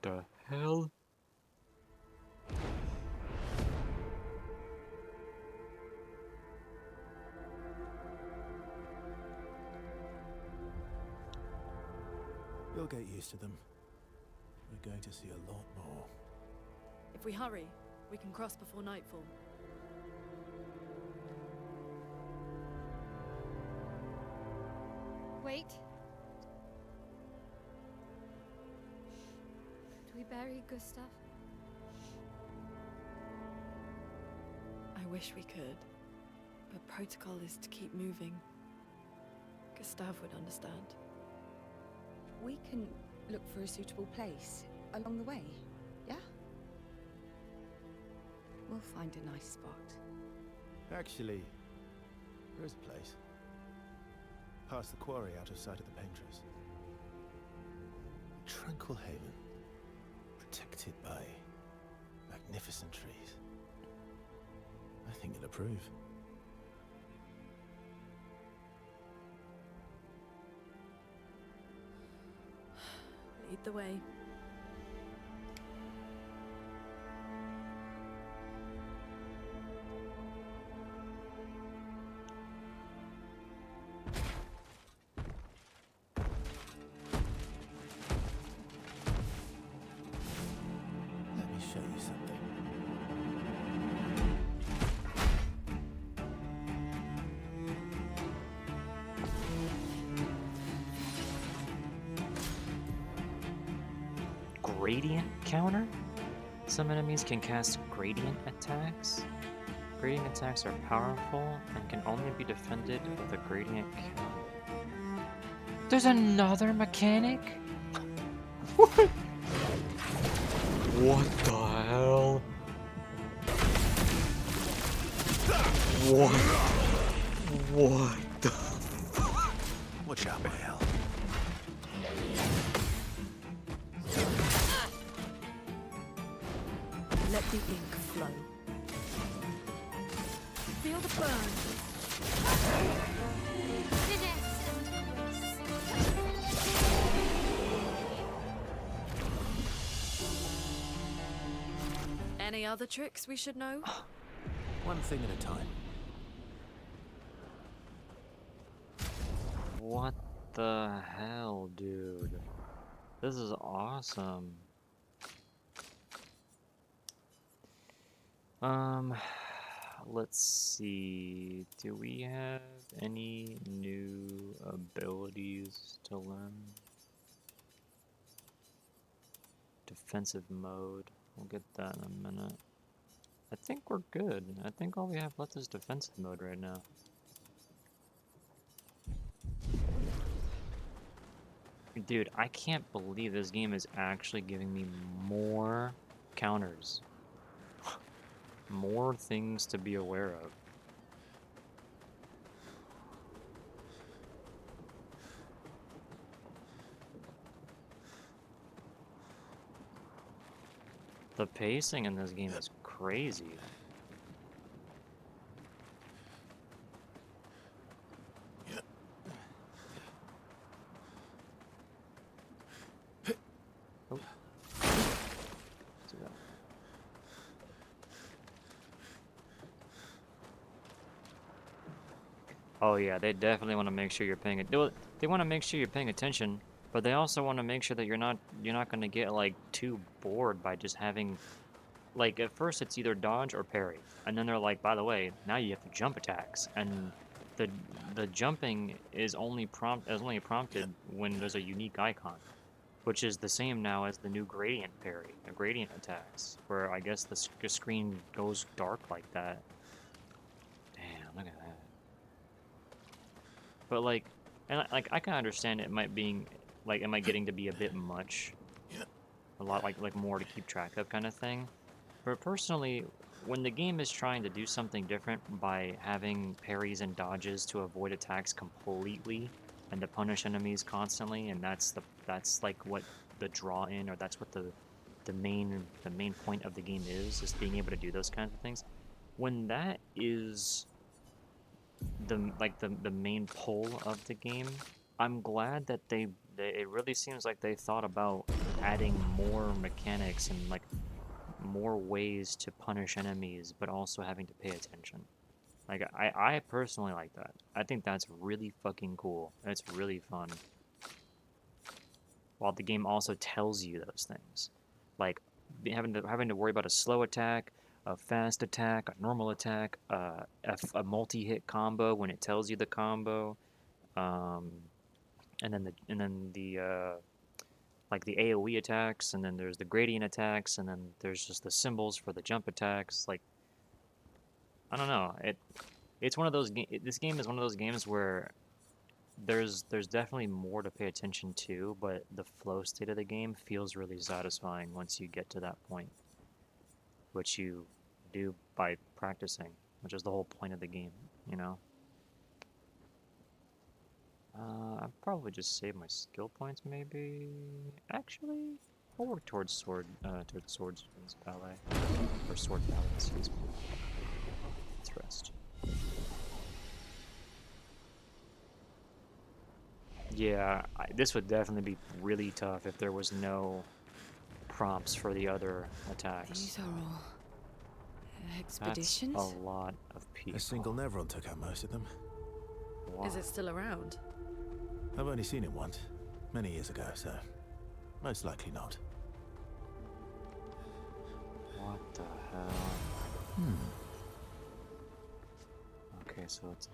the hell? You'll get used to them. We're going to see a lot more. If we hurry, we can cross before nightfall. Wait. Do we bury Gustav? I wish we could, but protocol is to keep moving. Gustav would understand. We can look for a suitable place along the way, yeah? We'll find a nice spot. Actually, there is a place. Past the quarry, out of sight of the painters. A tranquil haven, protected by magnificent trees. I think you'll approve. Lead the way. Let me show you something. Gradient counter? Some enemies can cast gradient attacks. Gradient attacks are powerful and can only be defended with a gradient counter. There's another mechanic? What? What the hell? What the fuck? Watch out, Mael. Let the ink flow. Feel the burn. Finesse and grace. Any other tricks we should know? One thing at a time. What the hell, dude? This is awesome. Let's see. Do we have any new abilities to learn? Defensive mode. We'll get that in a minute. I think we're good. I think all we have left is defensive mode right now. Dude, I can't believe this game is actually giving me more counters. More things to be aware of. The pacing in this game is crazy. Oh. Let's do that. Oh yeah, they definitely want to make sure you're paying it. They want to make sure you're paying attention, but they also want to make sure that you're not going to get like too bored by just having, like, at first it's either dodge or parry, and then they're like, by the way, now you have to jump attacks, and the jumping is only prompted when there's a unique icon, which is the same now as the new gradient parry, gradient attacks, where I guess the screen goes dark like that. Damn, look at that. But like, and like I can understand it might getting to be a bit much, a lot like more to keep track of kind of thing. But personally, when the game is trying to do something different by having parries and dodges to avoid attacks completely and to punish enemies constantly, and that's like what the draw in, or that's what the main point of the game is being able to do those kinds of things. When that is the main pull of the game, I'm glad that it really seems like they thought about adding more mechanics and like more ways to punish enemies, but also having to pay attention. Like I personally like that. I think that's really fucking cool. It's really fun. While the game also tells you those things, like having to worry about a slow attack, a fast attack, a normal attack, a multi-hit combo when it tells you the combo, um, and then the like the AOE attacks, and then there's the gradient attacks, and then there's just the symbols for the jump attacks. Like, I don't know. It's one of those this game is one of those games where there's definitely more to pay attention to, but the flow state of the game feels really satisfying once you get to that point, which you do by practicing, which is the whole point of the game, you know? I'll probably just save my skill points, maybe. Actually, I'll work towards swords ballet, or sword ballet. Excuse me. Let's rest. Yeah, this would definitely be really tough if there was no prompts for the other attacks. These are all That's expeditions. a lot of people. A single Nevron took out most of them. Wow. Is it still around? I've only seen it once, many years ago, so most likely not. What the hell? Okay, so it's...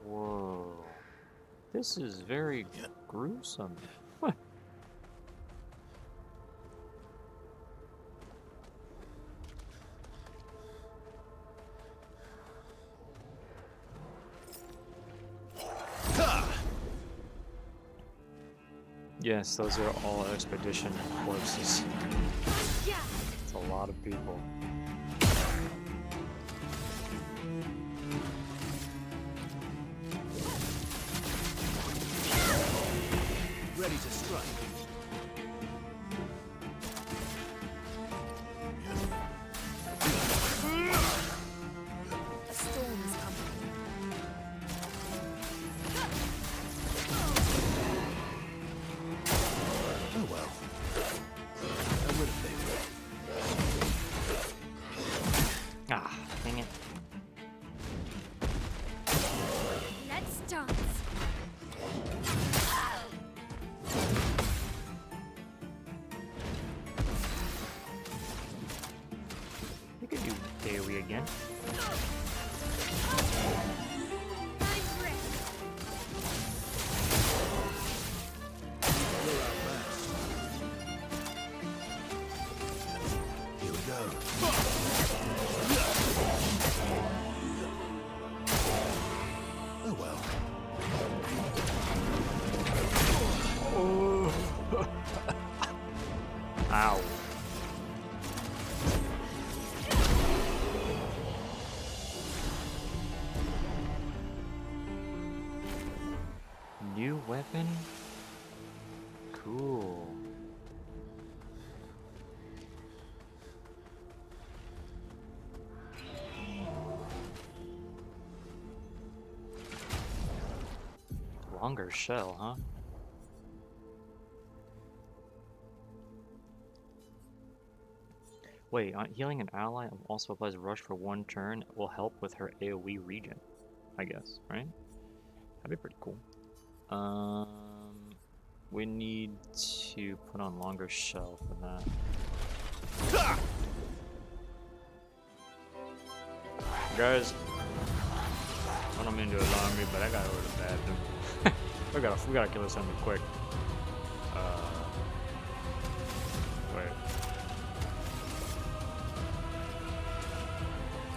Whoa. This is very gruesome. What? Yes, those are all expedition corpses. Yeah. It's a lot of people. Ready to strike. A storm is coming. Oh well. I would have been. Ah, dang it. Let's dance. You could do AoE again. I'm ready. You're outmatched. Here we go. Oh well. Ow. New weapon? Cool. Longer shell, huh? Wait, healing an ally also applies rush for 1 turn. Will help with her AoE regen, I guess, right? That'd be pretty cool. We need to put on longer shell for that. Guys, I don't mean to alarm you, but I gotta go to the bathroom. we gotta kill this enemy quick. Wait.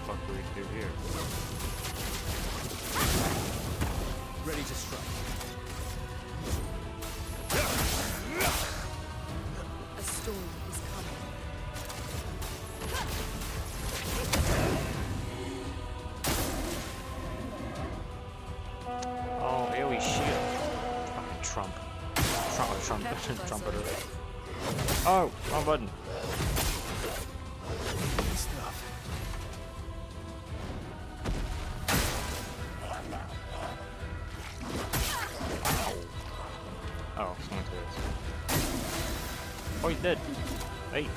What do we do here? Ready to strike. A storm is coming. Oh, AoE shield. Fucking trumpeter. Oh, wrong button. Good stuff. Oh, someone to this. Oh, he's dead. Hey.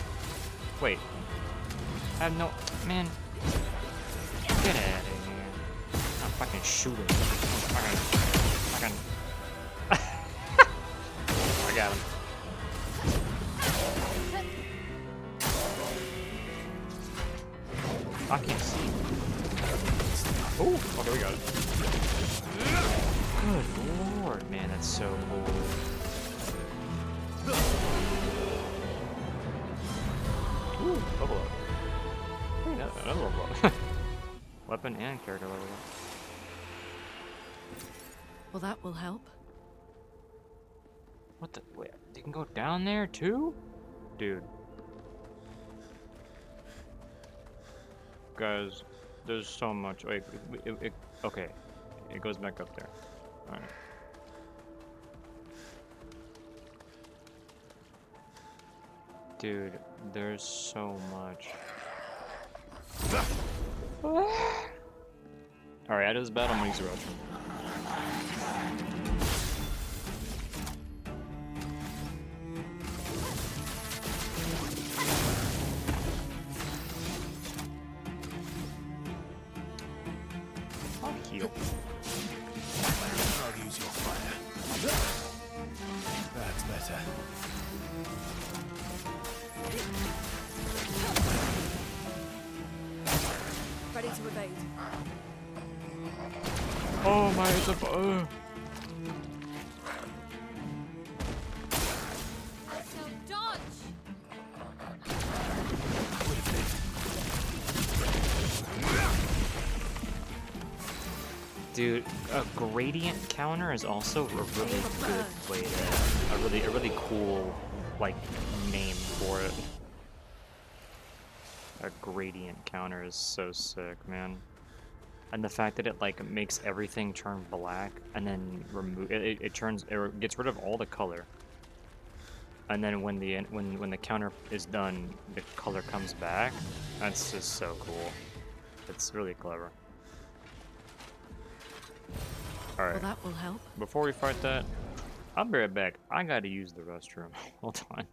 Wait. I have no... Man. Get out of here. I'm fucking shooting. Fucking... I got him. I can't see. Oh, okay, we got it. Good lord, man, that's so cool. Ooh, level up. Hey, another level up. Weapon and character level up. Well, that will help. What the? Wait, you can go down there too? Dude. Guys, there's so much. Wait, okay. It goes back up there. Alright. Dude, there's so much. Alright, out of this battle, I'm gonna use the restroom. I'll heal. I'll use your fire. That's better. Ready to evade. Oh my, it's a So dodge! Dude, a gradient counter is also a really good way to, a really cool, like, name for it. A gradient counter is so sick, man. And the fact that it, like, makes everything turn black, and then it gets rid of all the color. And then when the counter is done, the color comes back. That's just so cool. It's really clever. Alright. Well, that will help. Before we fight that, I'll be right back. I gotta use the restroom. Hold on.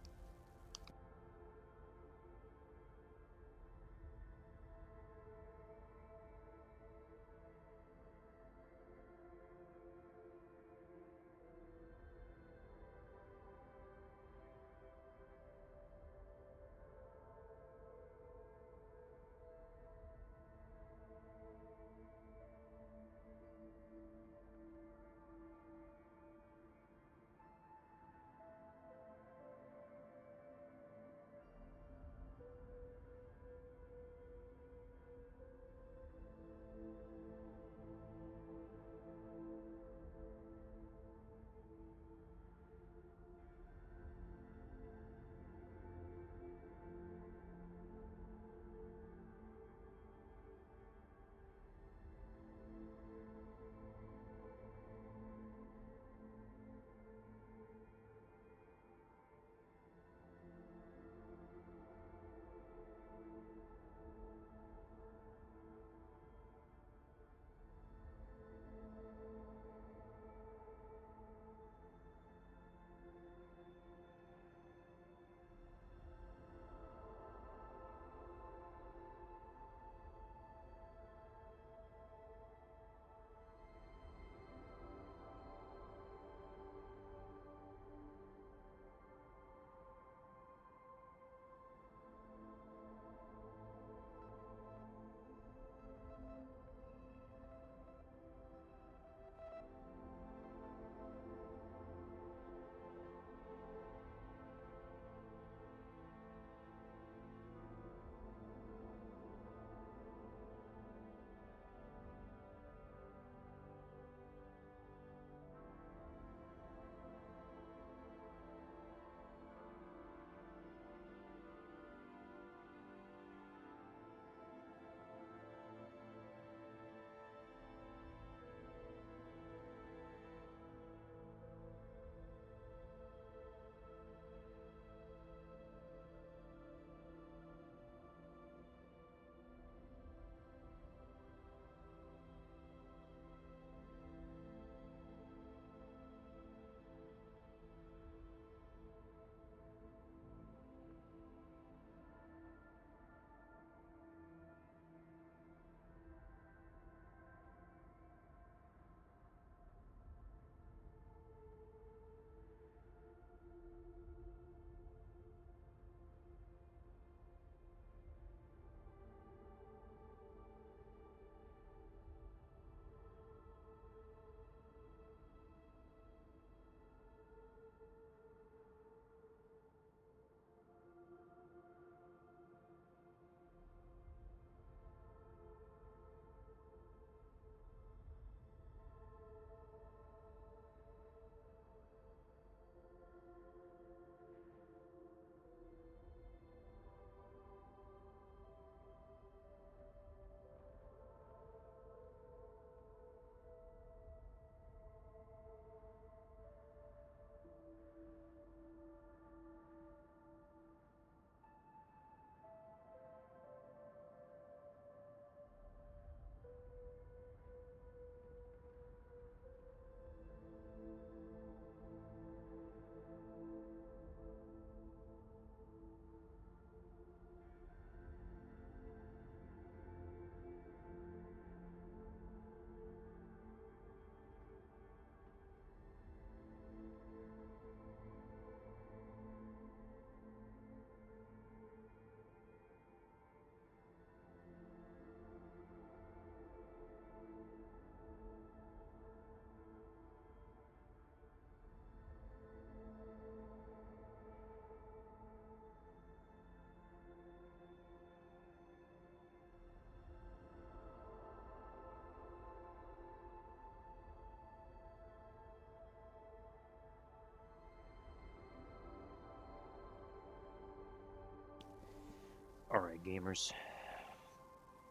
Alright, gamers.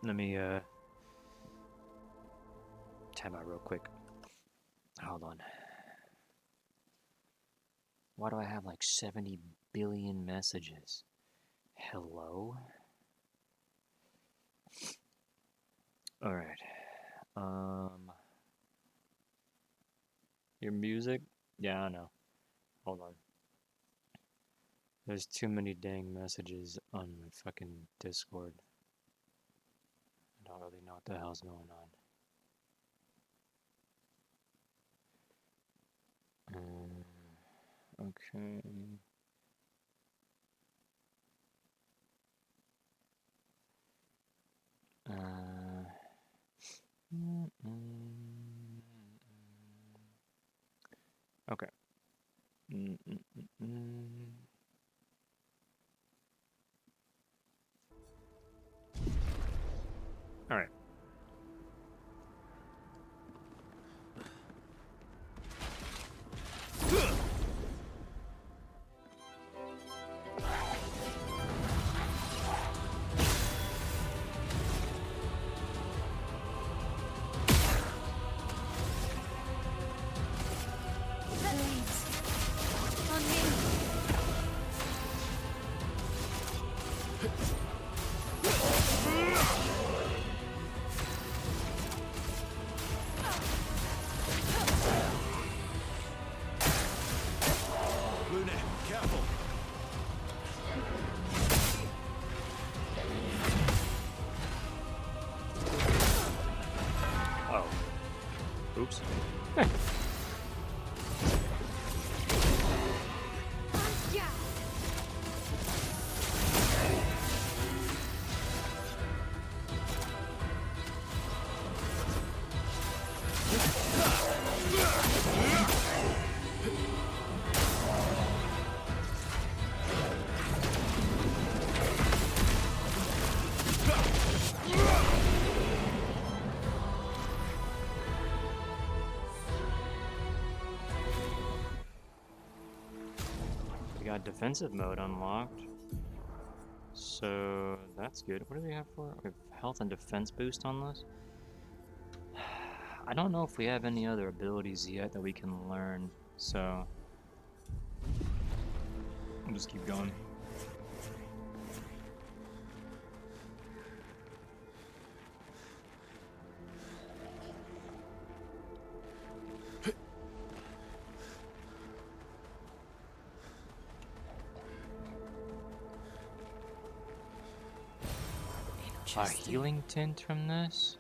Let me, time out real quick. Hold on. Why do I have like 70 billion messages? Hello? Alright. Your music? Yeah, I know. Hold on. There's too many dang messages on my fucking Discord. I don't really know what the hell's going on. Okay. Okay. All right. Oops. Got defensive mode unlocked, so that's good. What do we have for? We have health and defense boost on this. I don't know if we have any other abilities yet that we can learn, so I'll just keep going. A healing tint from this?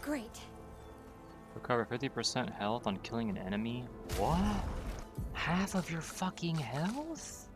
Great. Recover 50% health on killing an enemy? What? Half of your fucking health?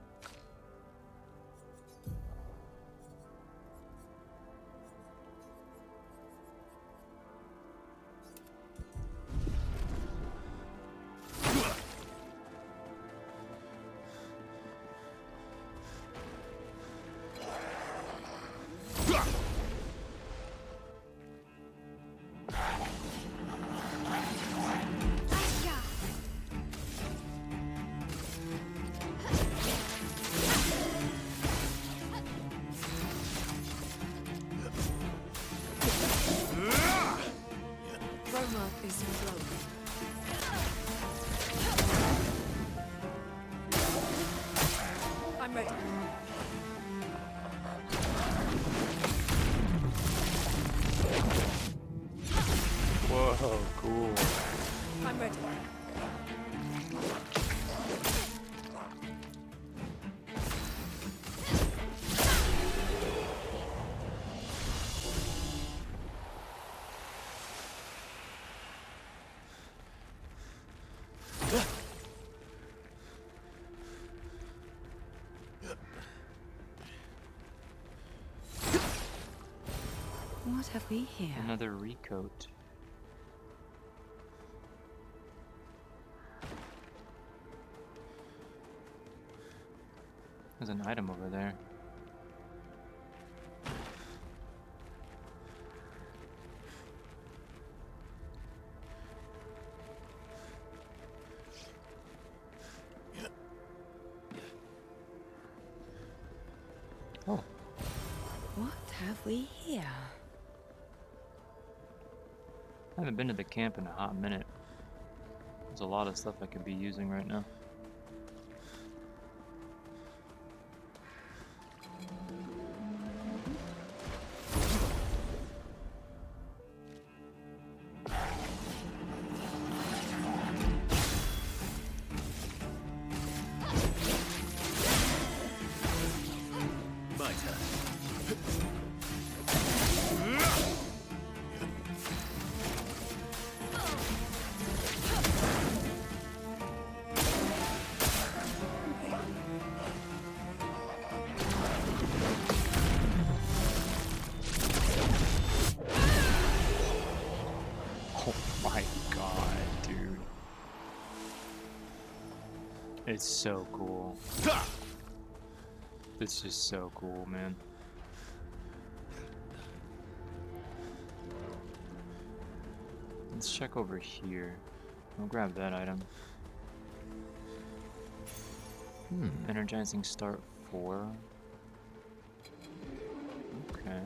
What have we here? Another recoat. There's an item over there. Oh. What have we here? I haven't been to the camp in a hot minute. There's a lot of stuff I could be using right now. My turn. Oh my god, dude. It's so cool. It's just so cool, man. Let's check over here. I'll grab that item. Energizing start 4. Okay.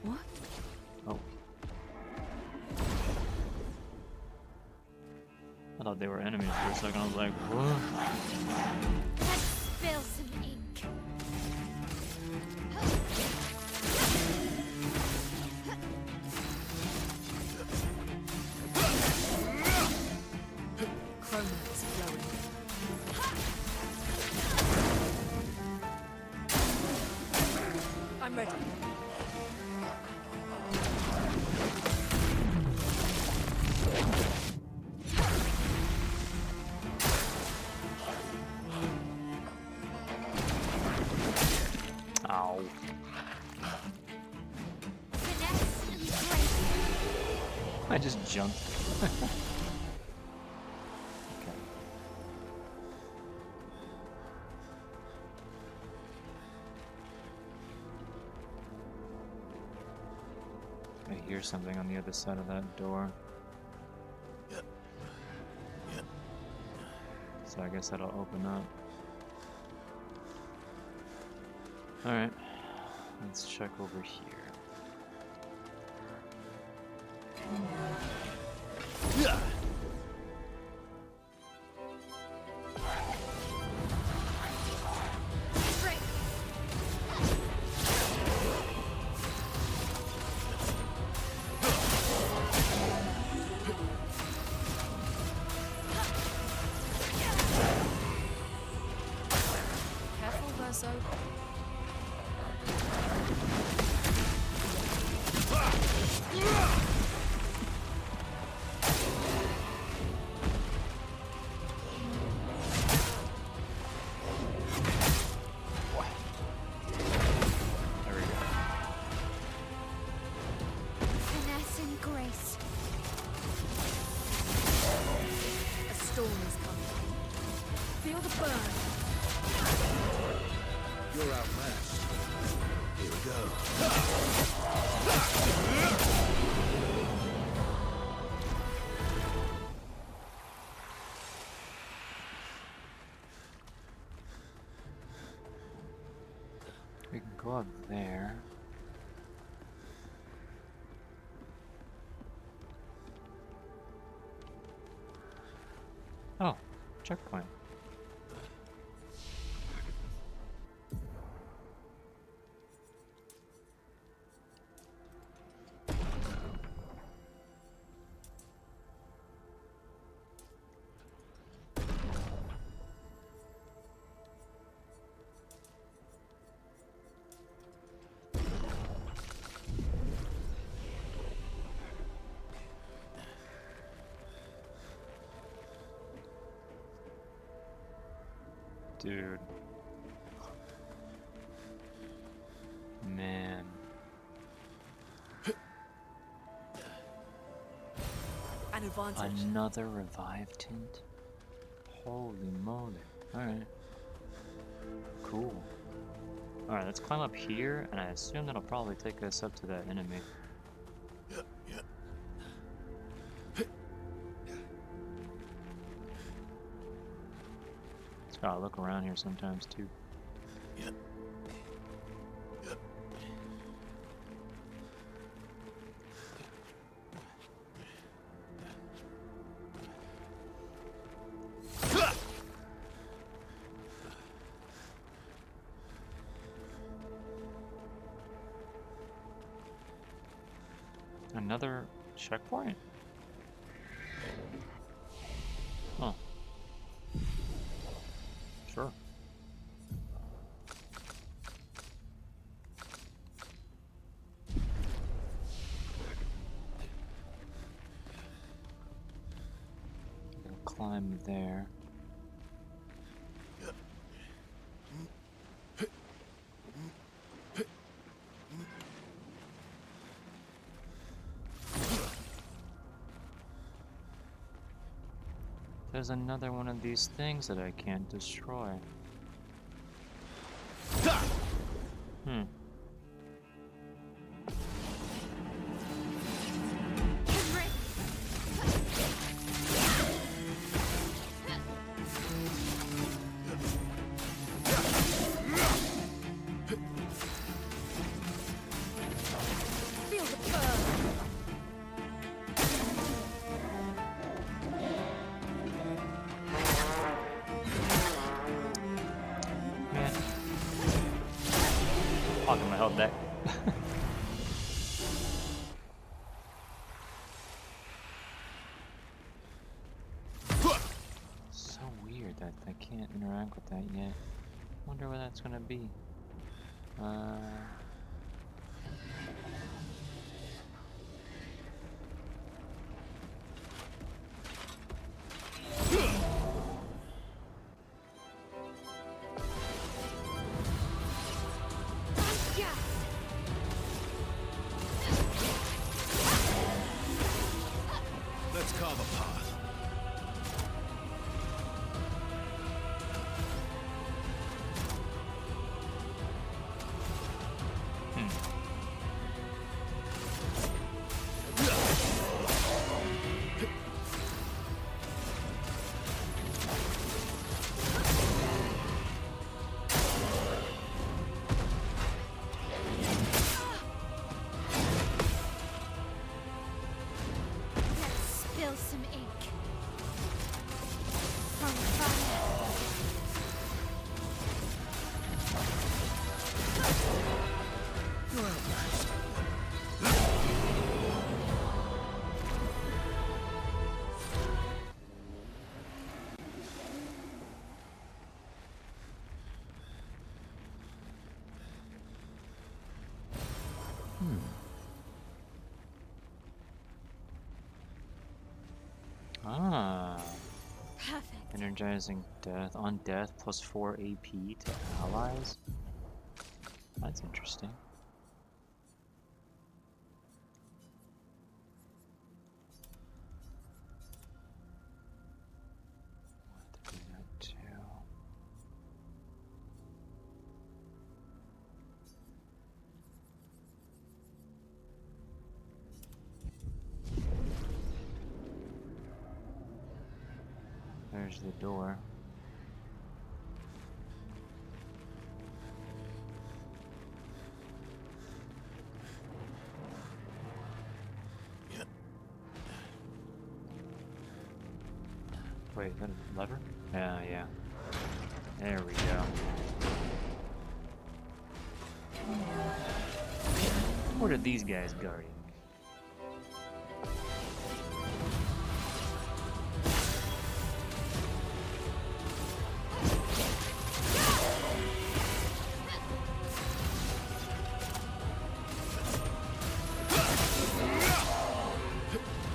What? Oh. I thought they were enemies for a second. I was like, what? Let's spill some ink. Chroma is flowing. I'm ready. Ow. Finesse and grace. I just jumped. Okay. I hear something on the other side of that door. So I guess that'll open up. Alright. Let's check over here. Careful, Verso. There we go. Finesse and grace. A storm is coming. Feel the burn. You're outmatched. Here we go. We can go up there. Oh, checkpoint. Dude. Man. advantage. Another revive tint? Holy moly. Alright. Cool. Alright, let's climb up here, and I assume that'll probably take us up to that enemy. Just gotta look around here sometimes, too. Another checkpoint? Huh. Sure. Gonna climb there. There's another one of these things that I can't destroy. Hmm. Feel the burn. Man. Hawking my health back. So weird that I can't interact with that yet. Wonder where that's gonna be. Let's carve a path. Let's spill some ink. From fire. Ah. Perfect. Energizing death on death plus 4 AP to allies. That's interesting. Want to do that too. There's the door. Wait, is that a lever? Yeah. There we go. What are these guys guarding?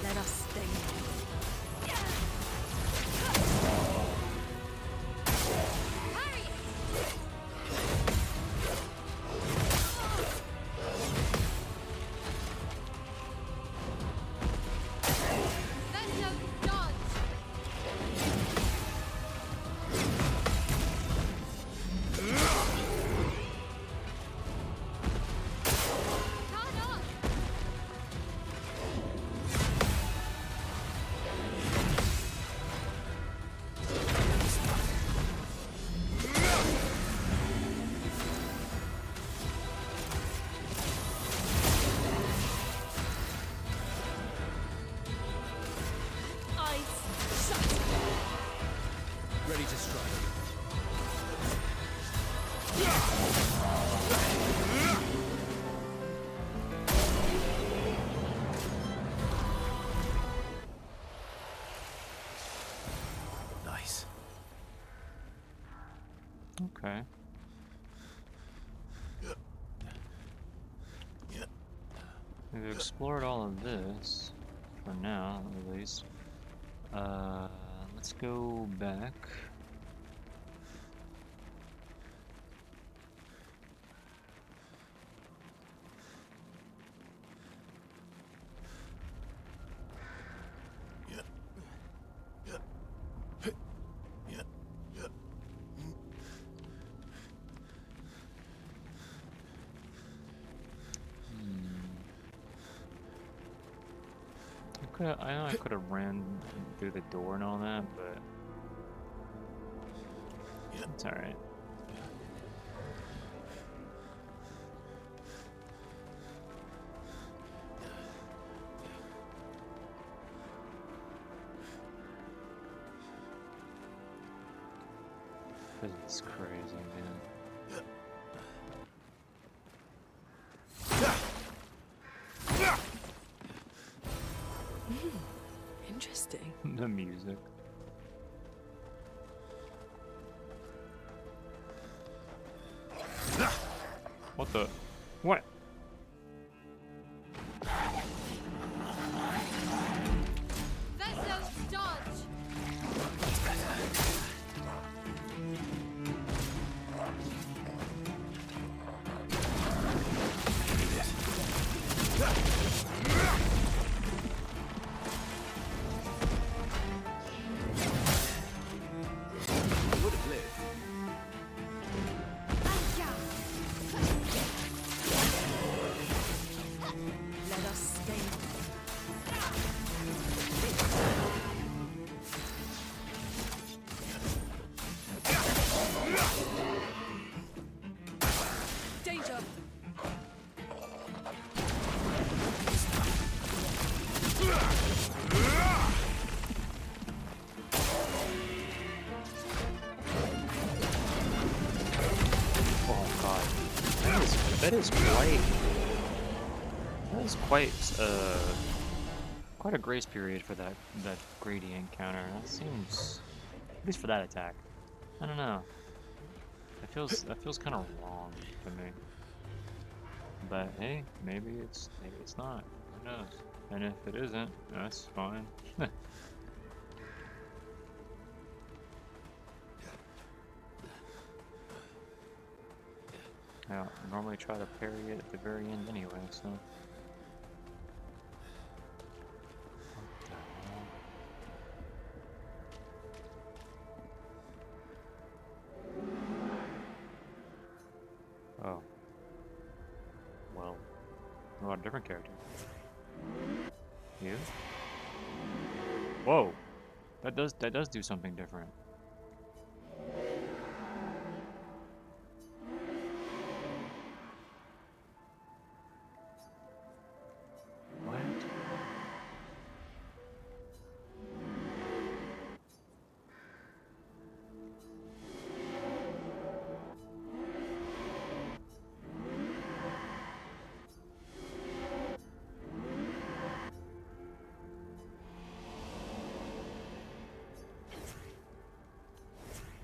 Let us stay. Ready to strike. Nice. Okay. We've explored all of this for now, at least. Let's go back. I know I could have ran through the door and all that, but it's alright. This is crazy, man. Interesting. The music. What the? What? Vessel dodge. Would have lived. Let us stay. Danger! Oh god. That is quite a grace period for that Grady encounter. That seems, at least for that attack. I don't know. That feels kind of wrong to me. But hey, maybe it's not. Who knows? And if it isn't, that's fine. I normally try to parry it at the very end anyway, so. What the hell? Oh. Well, what about a different character? You? Whoa! That does do something different. What?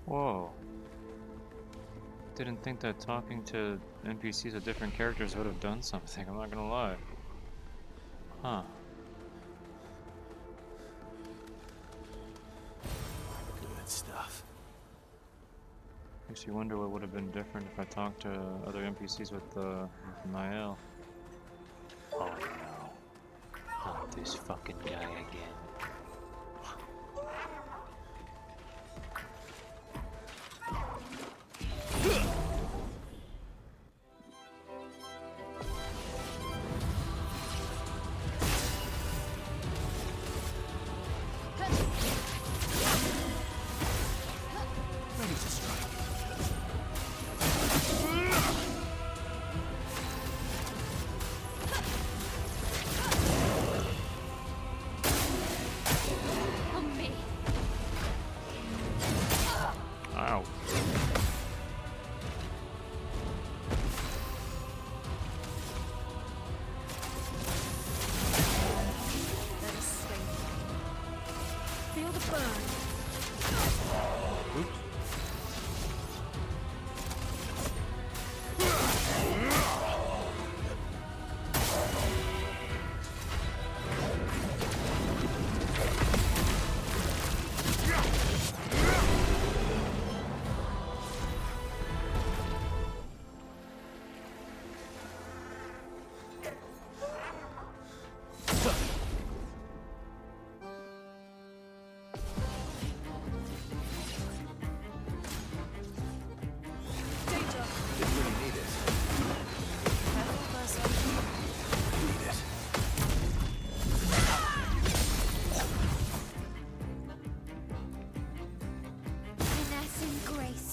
Whoa. Didn't think that talking to NPCs with different characters would have done something, I'm not gonna lie. Huh. Good stuff. Makes you wonder what would have been different if I talked to other NPCs with Niall. Oh no. Not this fucking guy again. Ready to strike. Wow. Let us stay. Feel the burn. Oops. Danger. You really need it. Careful, person. Need it. Finesse and grace.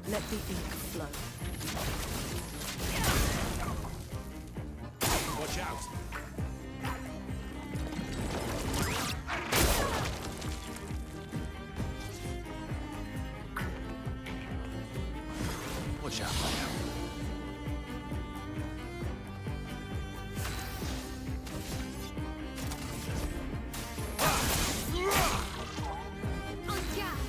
Let the ink flow. Watch out. Watch out. On gas.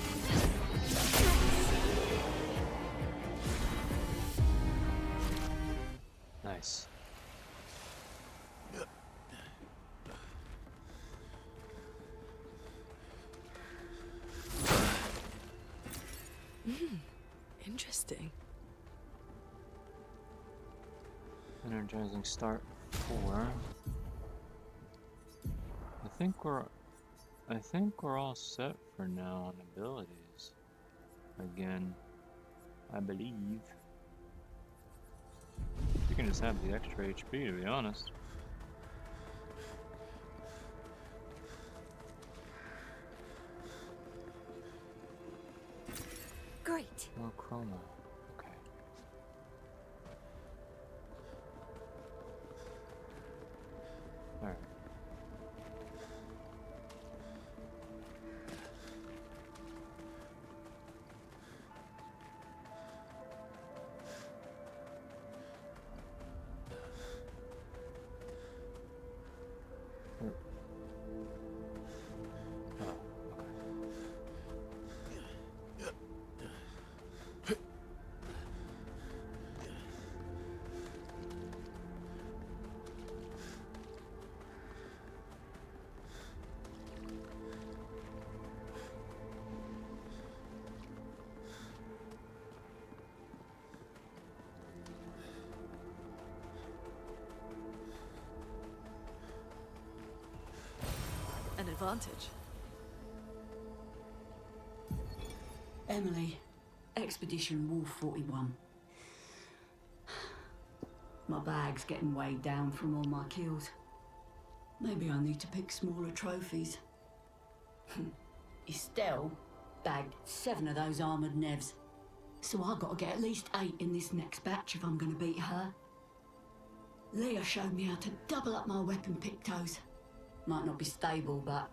Nice. Interesting. Energizing start 4. I think we're all set for now on abilities. Again, I believe. You can just have the extra HP, to be honest. Great. No chroma. Okay. Alright. Oh, okay. An advantage. Emily, Expedition Wolf 41. My bag's getting weighed down from all my kills. Maybe I need to pick smaller trophies. Estelle bagged 7 of those armoured nevs. So I gotta get at least 8 in this next batch if I'm gonna beat her. Leah showed me how to double up my weapon pictos. Might not be stable, but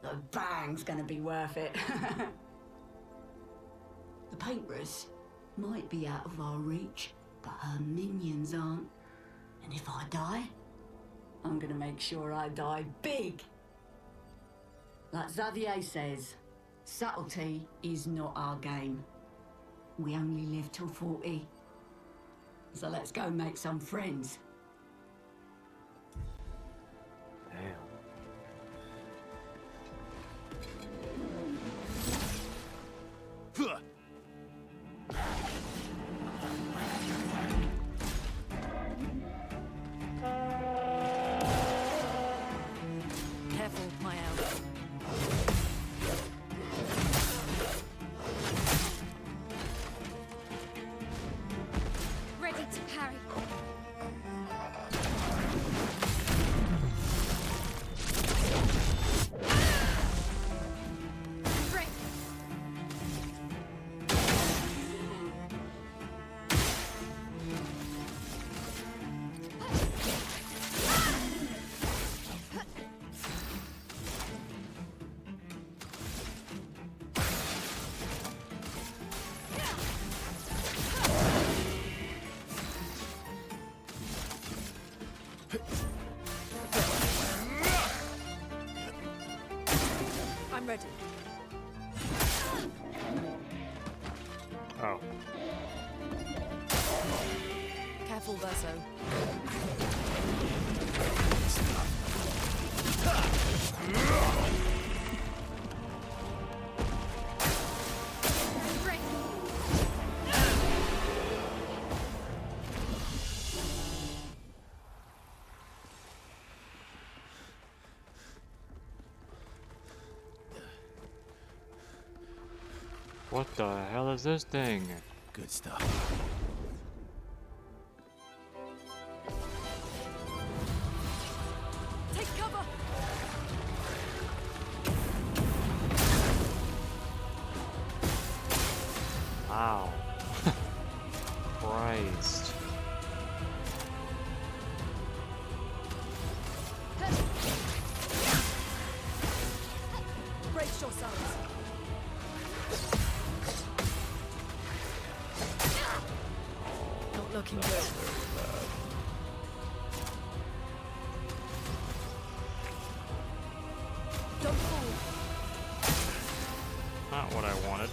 the bang's gonna be worth it. The painters might be out of our reach, but her minions aren't. And if I die, I'm gonna make sure I die big. Like Xavier says, subtlety is not our game. We only live till 40. So let's go make some friends. Damn. Careful, my elf. Ready to parry. I'm ready. Oh. Careful, Verso. What the hell is this thing? Good stuff. Take cover! Wow. Christ. Brace yourselves. Not looking good. Don't fall. Not what I wanted.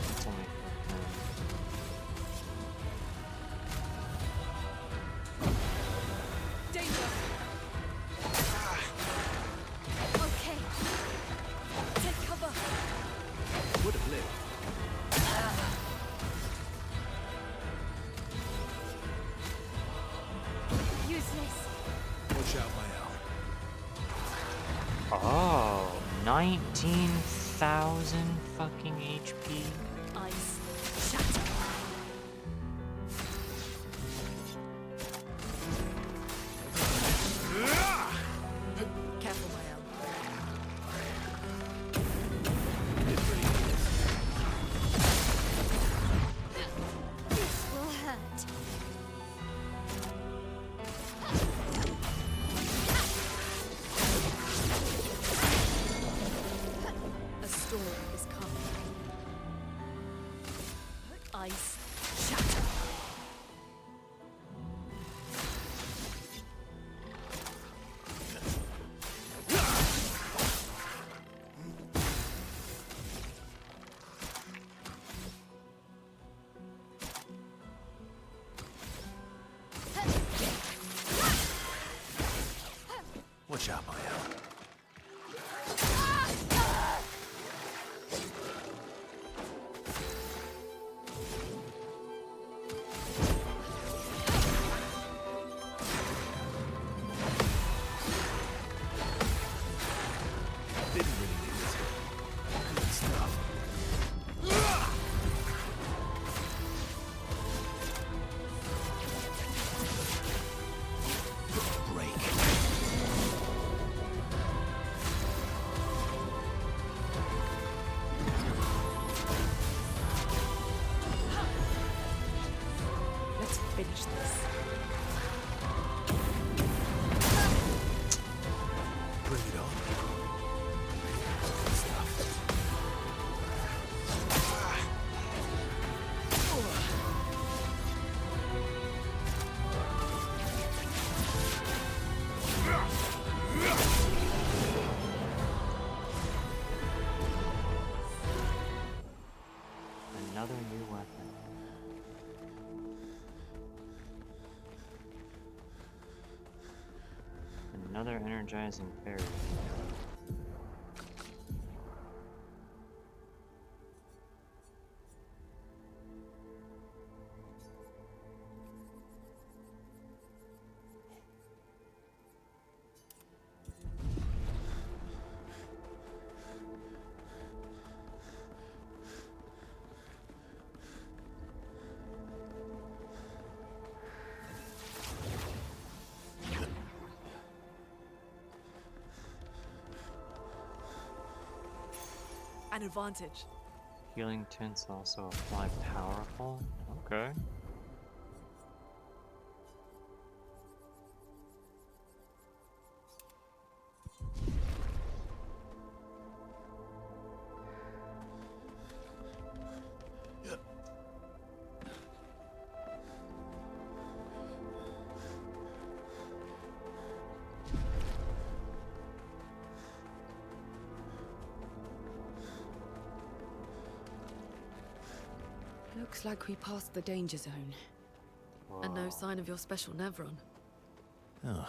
It's only for him. Danger! Okay. Take cover! Would have lived. Useless. Watch out, my owl. Oh, 19,000 fucking HP. Ice. Shatter. Careful, my elf. Didn't really need this. This will hurt. A storm is coming. Ice. Shatter. Watch out, my owl. Didn't really need this. Good stuff. Break. Let's finish this. Bring it on. Good stuff. Another new weapon. Another energizing fairy. An advantage. Healing tints also apply powerful. Okay. Looks like we passed the danger zone. And no Whoa. sign of your special Nevron. Oh,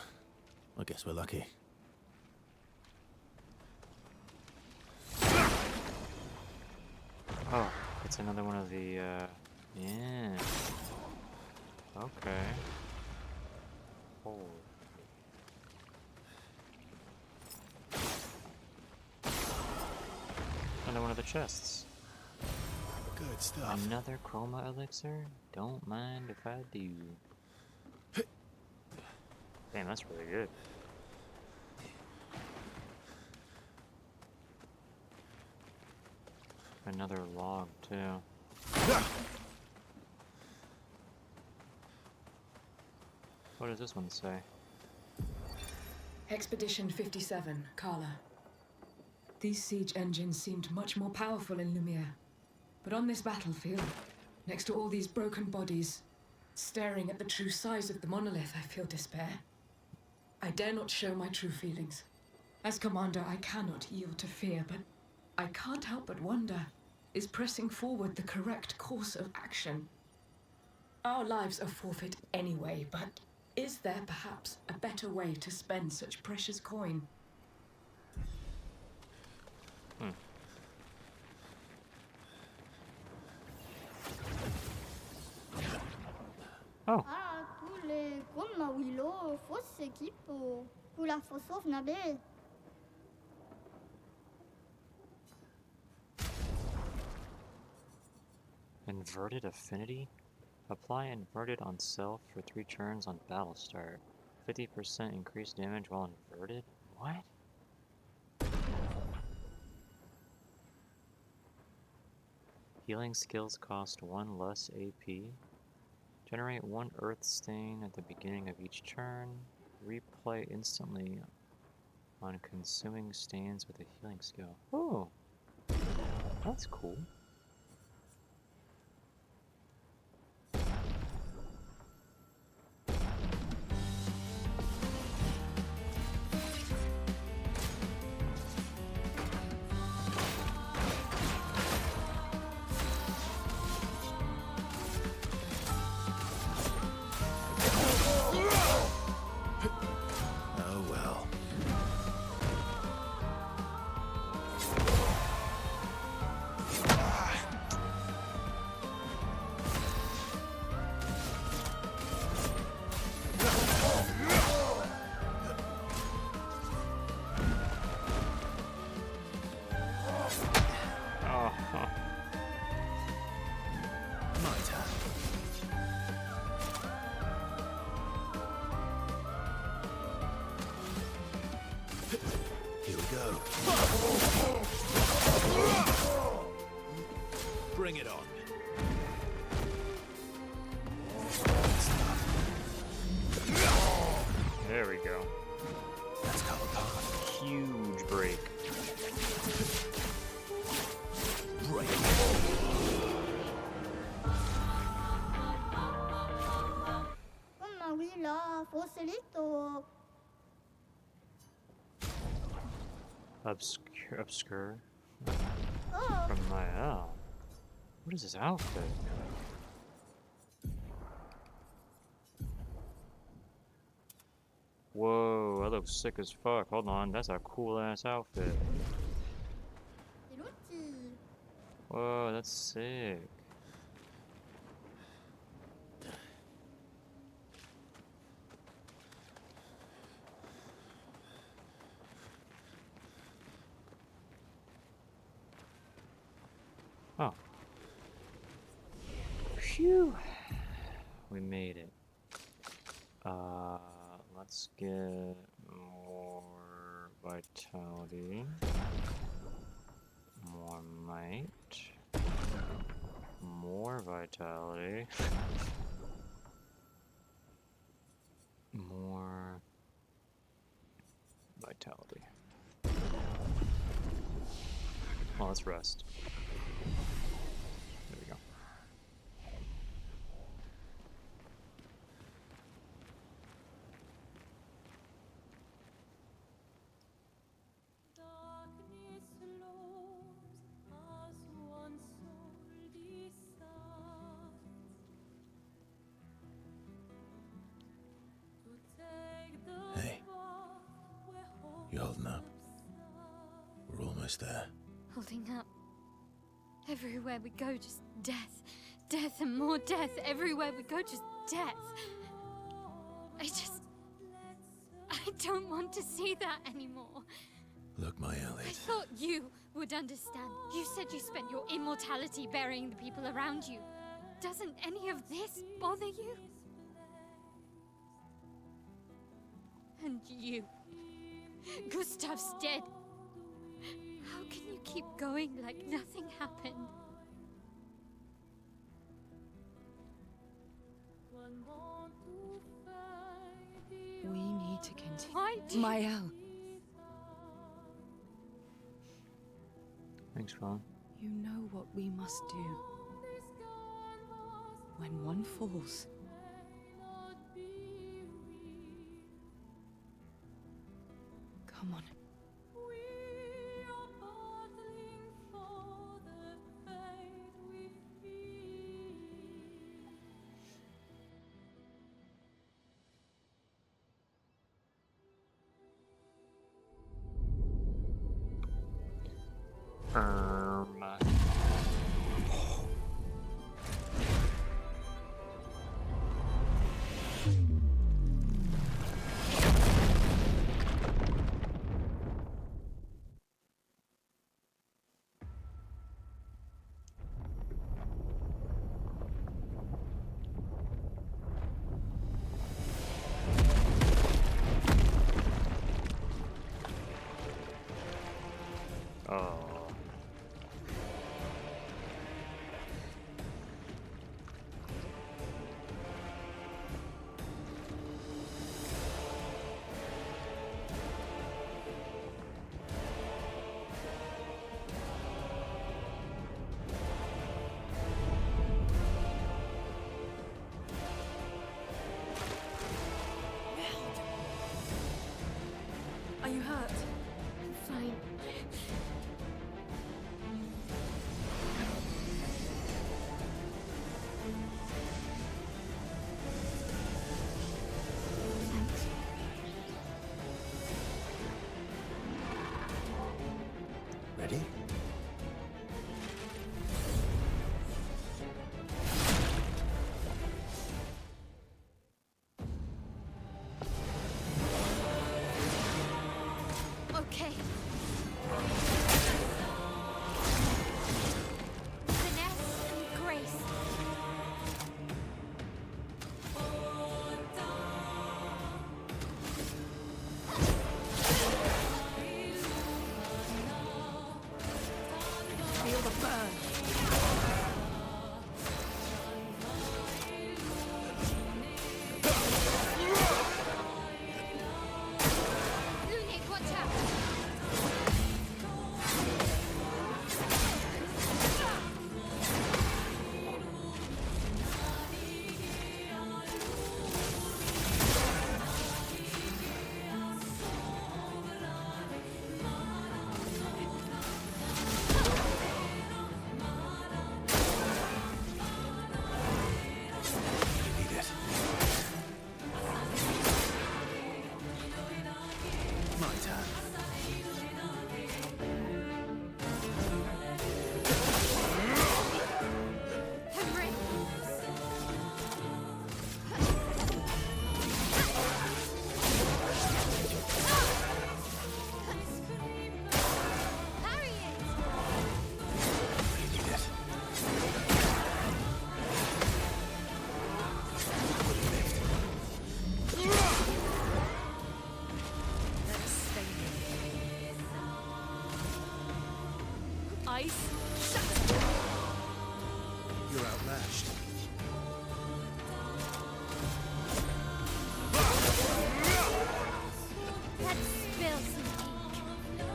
I guess we're lucky. Oh, it's another one of the, yeah. Okay. Oh. Another one of the chests. Good stuff. Another chroma elixir? Don't mind if I do. Damn, that's really good. Another log, too. What does this one say? Expedition 57, Carla. These siege engines seemed much more powerful in Lumiere. But on this battlefield, next to all these broken bodies, staring at the true size of the monolith, I feel despair. I dare not show my true feelings. As commander, I cannot yield to fear, but I can't help but wonder, is pressing forward the correct course of action? Our lives are forfeit anyway, but is there perhaps a better way to spend such precious coin? Oh, Ah, tous les comme Willow, fausse équipe pour la fausse nabe. inverted affinity? Apply inverted on self for 3 turns on battle start. 50% increased damage while inverted? What? Healing skills cost 1 less AP. Generate 1 earth stain at the beginning of each turn. Replay instantly on consuming stains with a healing skill. Oh, that's cool. Oh well. Oh, My turn. Here we go. Bring it on. there we go. Let's come apart. Huge break. Break. Comme Willow, fausse élite. Obscur Oh, from my What is this outfit? Whoa, that looks sick as fuck. Hold on, that's a cool ass outfit. c'est l'outil. Whoa, that's sick. Oh. Phew. We made it. Let's get more vitality. More might. More vitality. More vitality. Well, let's rest. There we go. Darkness flows as one soul decides. You holding up? We're almost there. Holding up. Everywhere we go, just death. Death and more death. Everywhere we go, just death. I don't want to see that anymore. Look, my I Elliot. thought you would understand. You said you spent your immortality burying the people around you. Doesn't any of this bother you? And you. Gustav's dead. How can you keep going like nothing happened? We need to continue. Why do Mael, Thanks, Fawn. you know what we must do. When one falls, come on. Oh. Are you hurt? Fine. Thanks. Ready? Okay. Finesse and grace. Feel the burn. Lunik, watch out! You need it. My turn. Henry! Parry it! You need it. Let us stay here. Ice, shatter. You're outmatched. Let's spill some ink.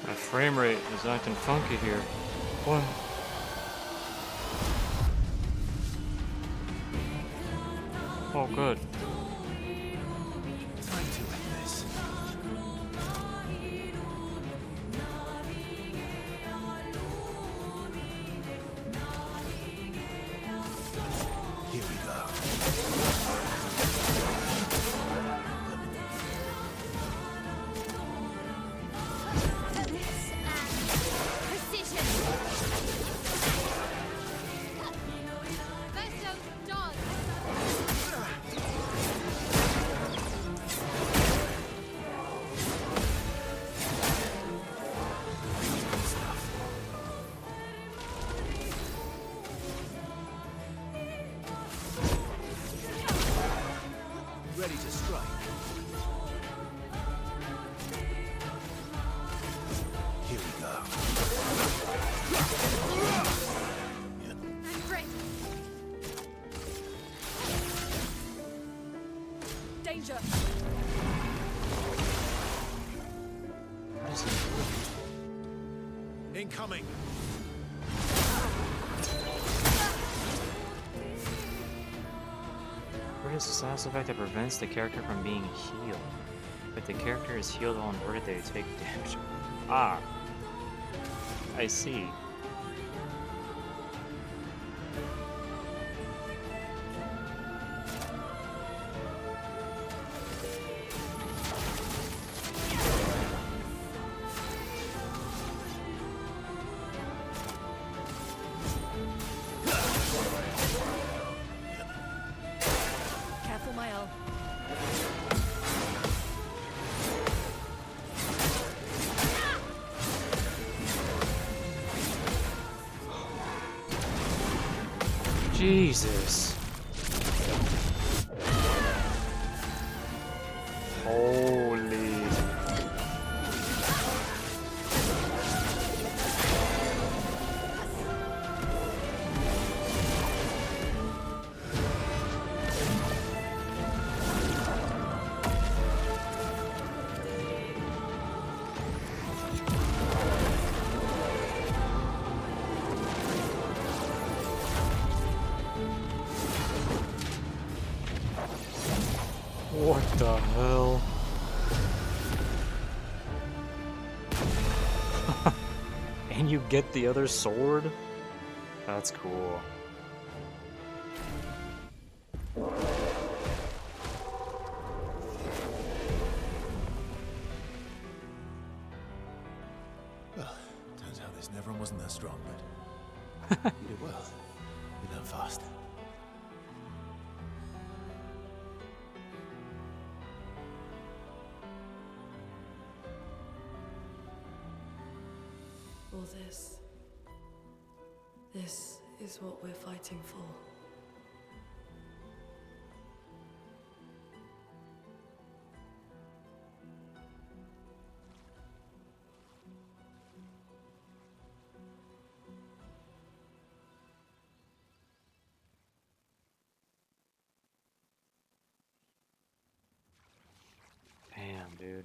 My frame rate is acting funky here. What? Oh, good. Time to end this. Here we go. Precision. Verso dodge. Ready to strike. Here we go. I'm ready. Danger! Incoming. What is the status effect that prevents the character from being healed? If the character is healed while inverted, they take damage. Ah. I see. Careful, my L. Jesus. Holy. What the hell? And you get the other sword? That's cool. Well, turns out this Nevron wasn't that strong, but you did well. You learn fast. All this. This is what we're fighting for. Damn, dude.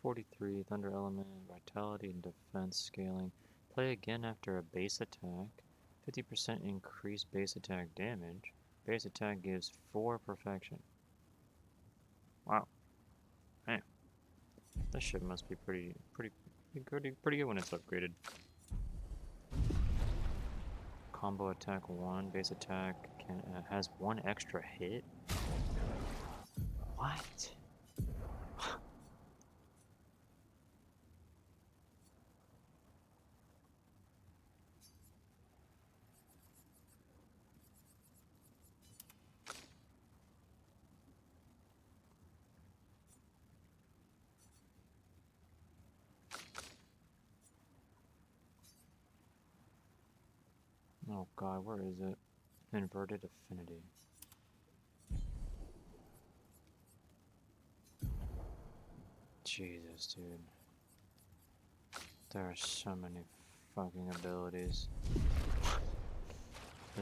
$243 Thunder Element, Vitality and Defense scaling. Play again after a base attack. 50% increased base attack damage. Base attack gives 4 perfection. Wow. Man. This shit must be pretty good when it's upgraded. Combo attack 1, base attack has 1 extra hit. What? Oh god, where is it? Inverted affinity. Jesus, dude. There are so many fucking abilities.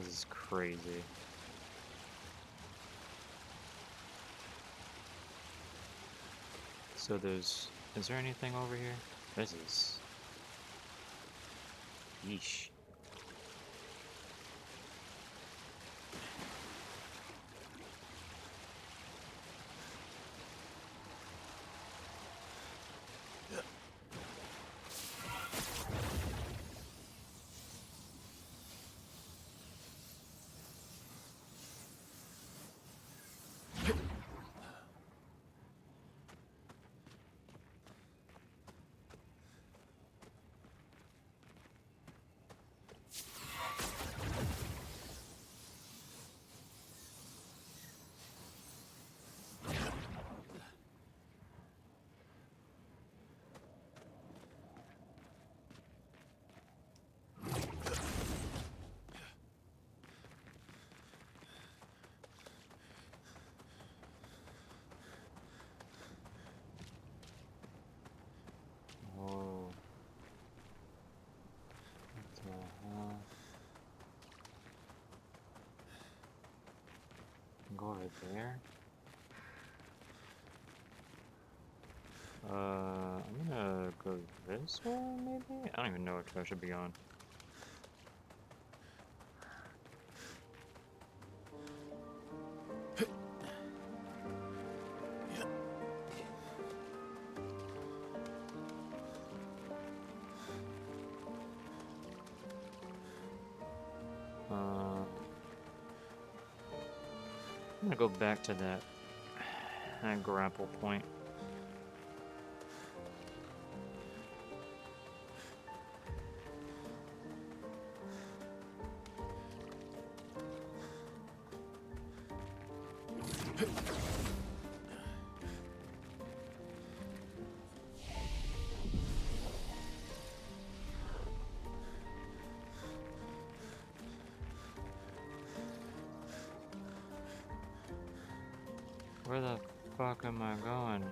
This is crazy. So there's... Is there anything over here? This is... Yeesh. Whoa. What the hell? Go over there? I'm gonna go this way, maybe? I don't even know which way I should be on. I'm gonna go back to that grapple point. Where the fuck am I going?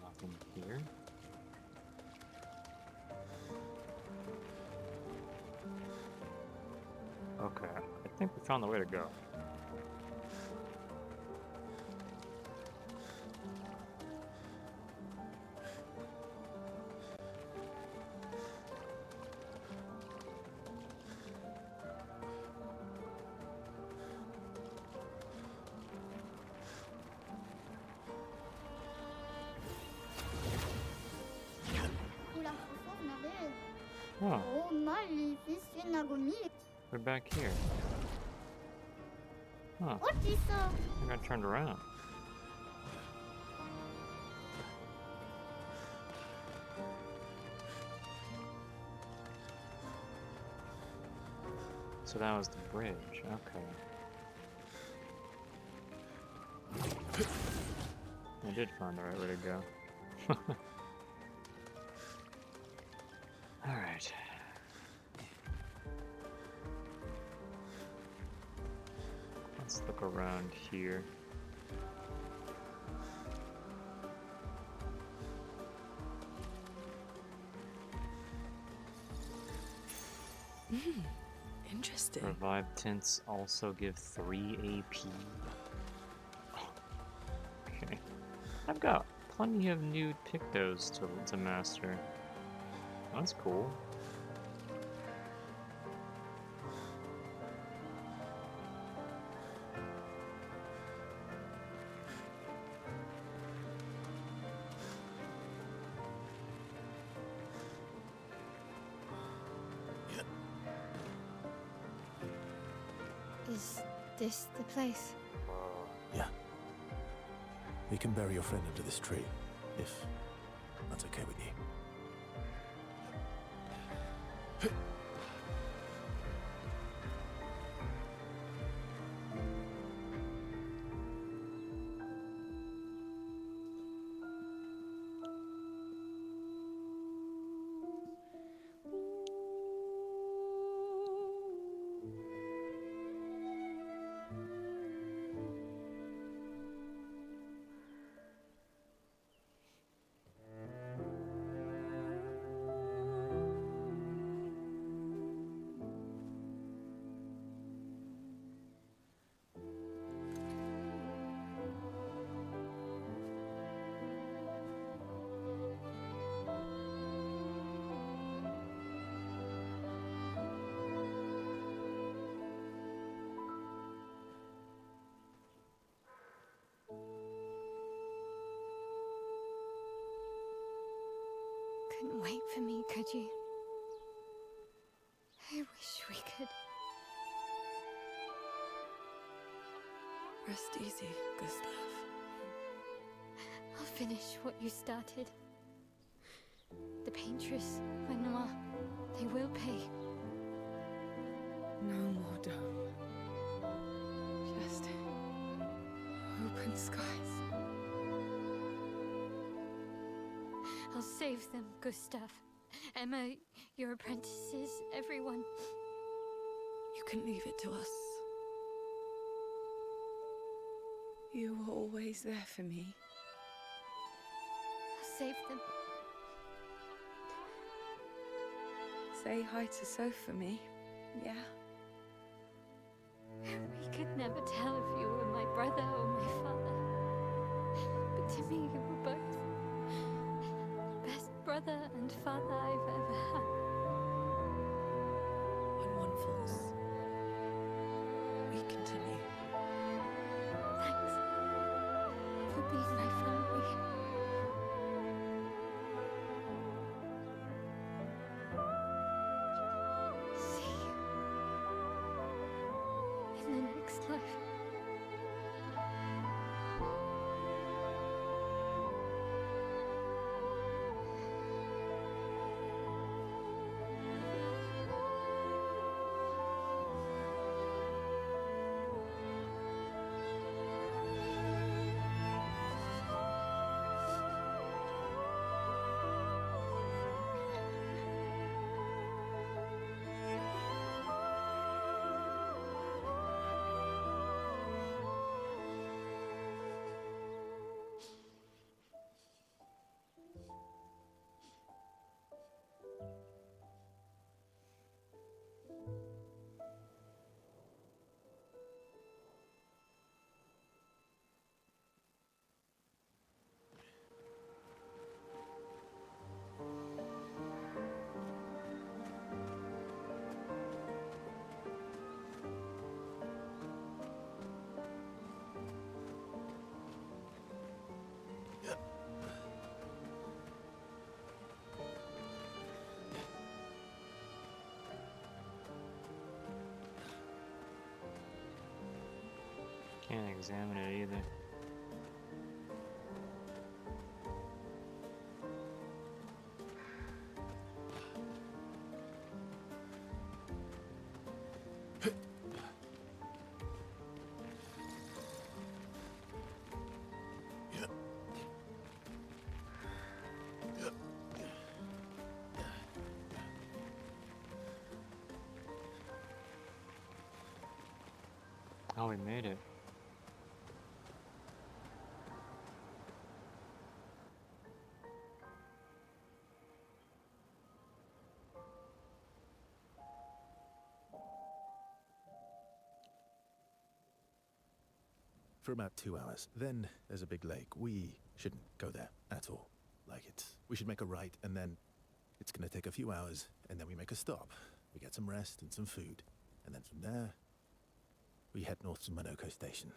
Nothing here. Okay, I think we found the way to go. Kula fosof na be. Oh, Oh, mali fis na gomi. we're back here. Huh, What is I think I turned around. So that was the bridge, okay. I did find the right way to go. Alright. Let's look around here. Interesting. Revive tints also give 3 AP. Okay. I've got plenty of new pictos to master. That's cool. Is this the place? Yeah. We can bury your friend under this tree, if that's okay with you. me, could you? I wish we could. Rest easy, Gustav. I'll finish what you started. The paintress, Renoir, they will pay. No more dome. Just open skies. I'll save them, Gustav. Emma, your apprentices, everyone. You can leave it to us. You were always there for me. I'll save them. Say hi to Soph for me, yeah? We could never tell if you were my brother or my father. But to me, you were both. Best brother and father I've ever had. When one falls, we continue. Thanks for being my family. See you in the next life. Can't examine it either. Oh, we made it. For about 2 hours. Then there's a big lake. We shouldn't go there at all. We should make a right, and then it's gonna take a few hours, and then we make a stop. We get some rest and some food, and then from there, we head north to Monoko Station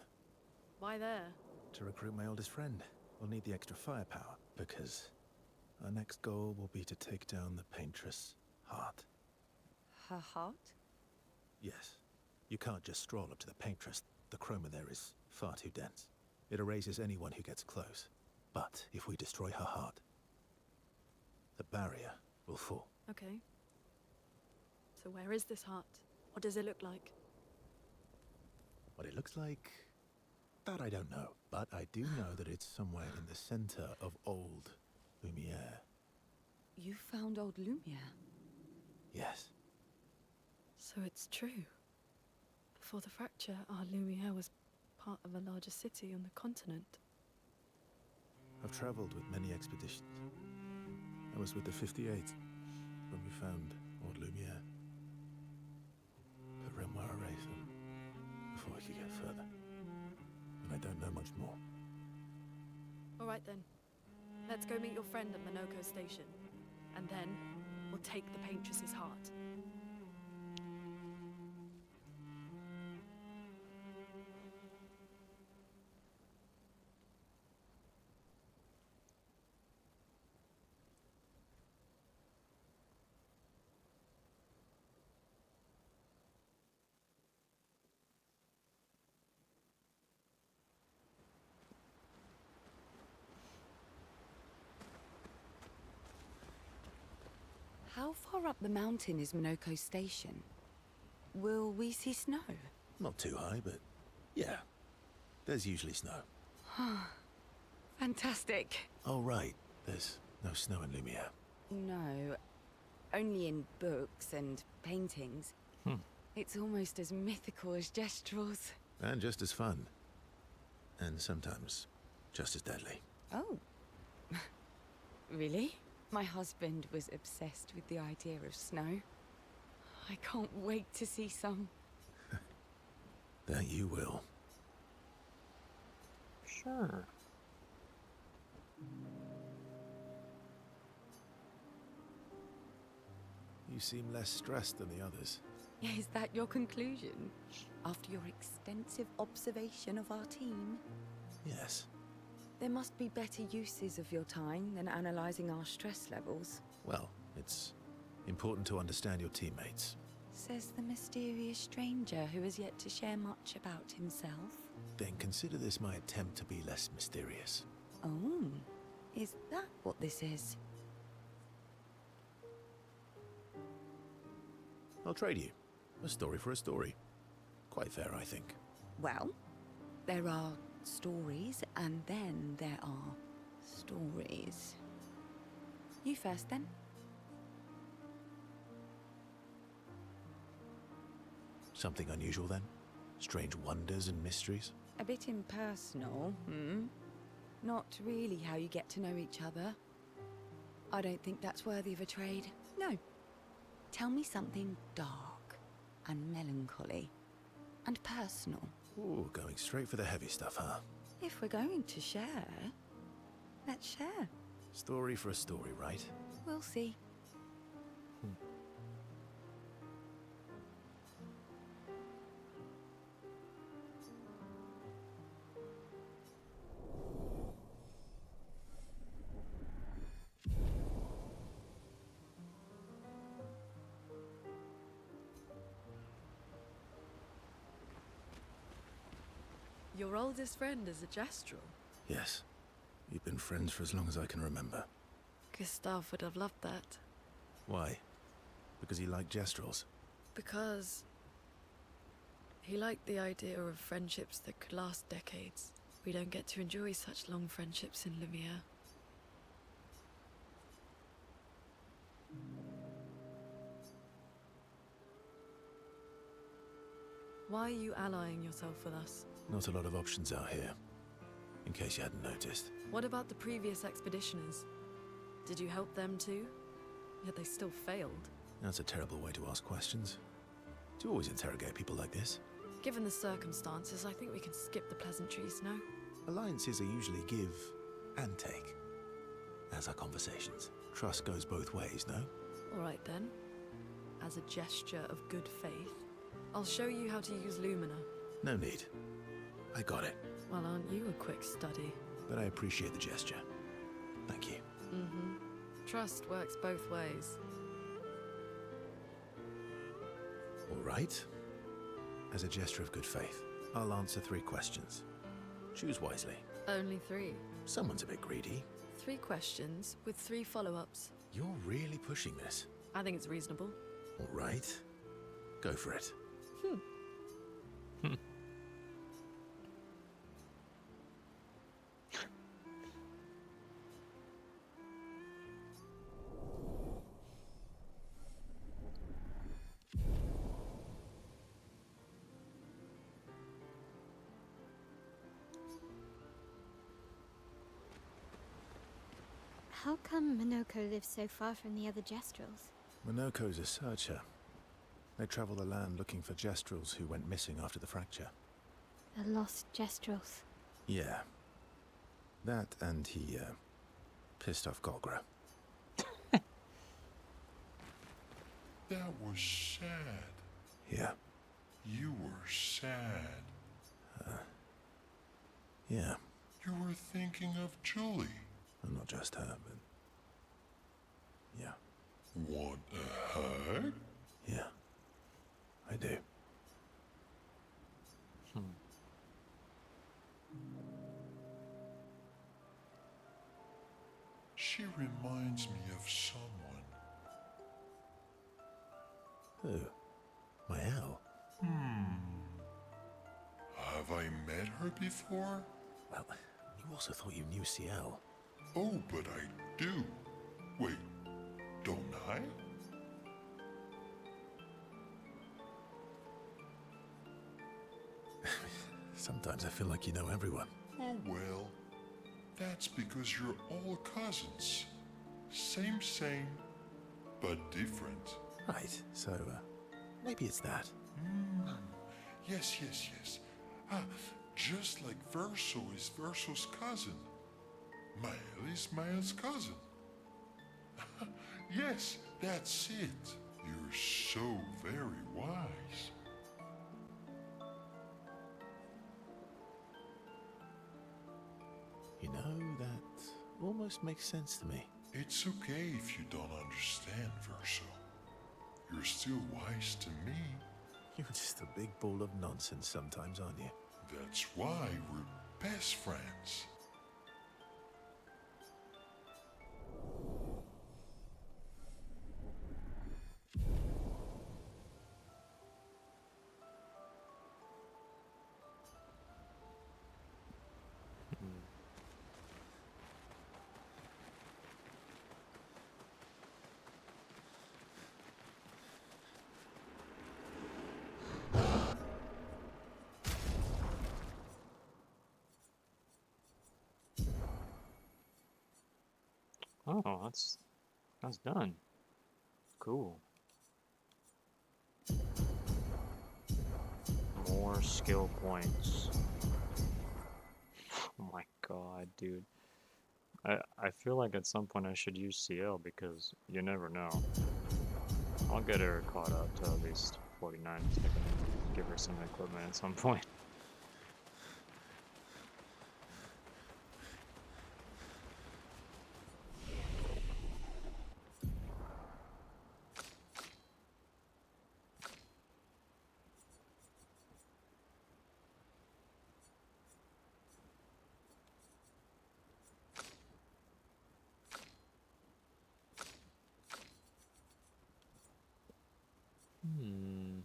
Why there? to recruit my oldest friend. We'll need the extra firepower, because our next goal will be to take down the Paintress Heart. Her heart? Yes. You can't just stroll up to the Paintress. The chroma there is far too dense. It erases anyone who gets close. But if we destroy her heart, the barrier will fall. Okay. So where is this heart? What does it look like? What it looks like, that I don't know. But I do know that it's somewhere in the center of old Lumiere. You found old Lumiere? Yes. So it's true. Before the fracture, our Lumiere was part of a larger city on the continent. I've traveled with many expeditions. I was with the 58th when we found old Lumiere. But Renoir erased them before we could get further. And I don't know much more. All right then. Let's go meet your friend at Monoko Station. And then we'll take the Paintress's heart. How far up the mountain is Minoko Station? Will we see snow? Not too high, but yeah. There's usually snow. Fantastic. Oh, right. There's no snow in Lumiere. No, only in books and paintings. It's almost as mythical as Gestrels. And just as fun. And sometimes just as deadly. Oh. Really? My husband was obsessed with the idea of snow. I can't wait to see some. That you will. Sure. You seem less stressed than the others. Is that your conclusion? After your extensive observation of our team? Yes. There must be better uses of your time than analysing our stress levels. Well, it's important to understand your teammates. Says the mysterious stranger who has yet to share much about himself. Then consider this my attempt to be less mysterious. Oh, is that what this is? I'll trade you. A story for a story. Quite fair, I think. Well, there are stories, and then there are stories. You first, then. Something unusual, then? Strange wonders and mysteries? A bit impersonal, Not really how you get to know each other. I don't think that's worthy of a trade. No. Tell me something dark and melancholy and personal. Ooh, going straight for the heavy stuff, huh? If we're going to share, let's share. Story for a story, right? We'll see. Your oldest friend is a Gestrel. Yes. You've been friends for as long as I can remember. Gustav would have loved that. Why? Because he liked Gestrels? Because he liked the idea of friendships that could last decades. We don't get to enjoy such long friendships in Lumiere. Why are you allying yourself with us? Not a lot of options out here. In case you hadn't noticed. What about the previous expeditioners? Did you help them too? Yet they still failed. That's a terrible way to ask questions. Do you always interrogate people like this? Given the circumstances, I think we can skip the pleasantries, no? Alliances are usually give and take. As are conversations. Trust goes both ways, no? Alright then. As a gesture of good faith, I'll show you how to use Lumina. No need. I got it. Well, aren't you a quick study? But I appreciate the gesture. Thank you. Trust works both ways. All right. As a gesture of good faith, I'll answer 3 questions. Choose wisely. Only 3. Someone's a bit greedy. 3 questions with 3 follow-ups. You're really pushing this. I think it's reasonable. All right. Go for it. How come Minoko lives so far from the other Gestrels? Minoko's a searcher. They travel the land looking for Gestrels who went missing after the fracture. The lost Gestrels. Yeah. That and he, pissed off Golgra. That was sad. Yeah. You were sad. Yeah. You were thinking of Julie. And not just her, but... yeah. Want a hug? Yeah. I do. She reminds me of someone. Who? My owl? Have I met her before? Well, you also thought you knew CL. Oh, but I do. Wait, don't I? Sometimes I feel like you know everyone. Oh, well, that's because you're all cousins. Same, but different. Right, so, maybe it's that. Yes. Ah, just like Verso is Verso's cousin. Mael is Mael's cousin. Yes, that's it. You're so very wise. You know, that almost makes sense to me. It's okay if you don't understand, Verso. You're still wise to me. You're just a big ball of nonsense sometimes, aren't you? That's why we're best friends. Oh, that's done. Cool. More skill points. Oh my god, dude. I feel like at some point I should use CL because you never know. I'll get her caught up to at least 49 so I can give her some equipment at some point. Hmm.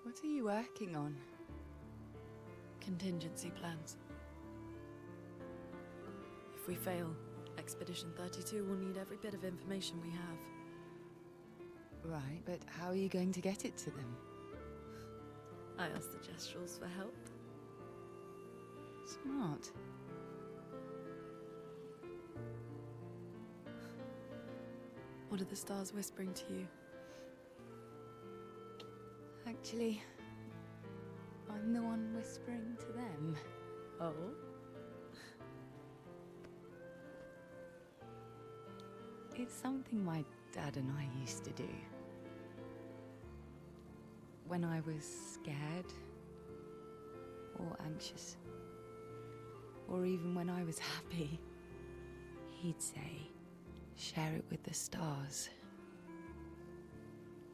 What are you working on? Contingency plans. If we fail, Expedition 32 will need every bit of information we have. Right, but how are you going to get it to them? I asked the Gestrals for help. Smart. What are the stars whispering to you? Actually, I'm the one whispering to them. Oh? It's something my dad and I used to do. When I was scared, or anxious, or even when I was happy, he'd say, share it with the stars.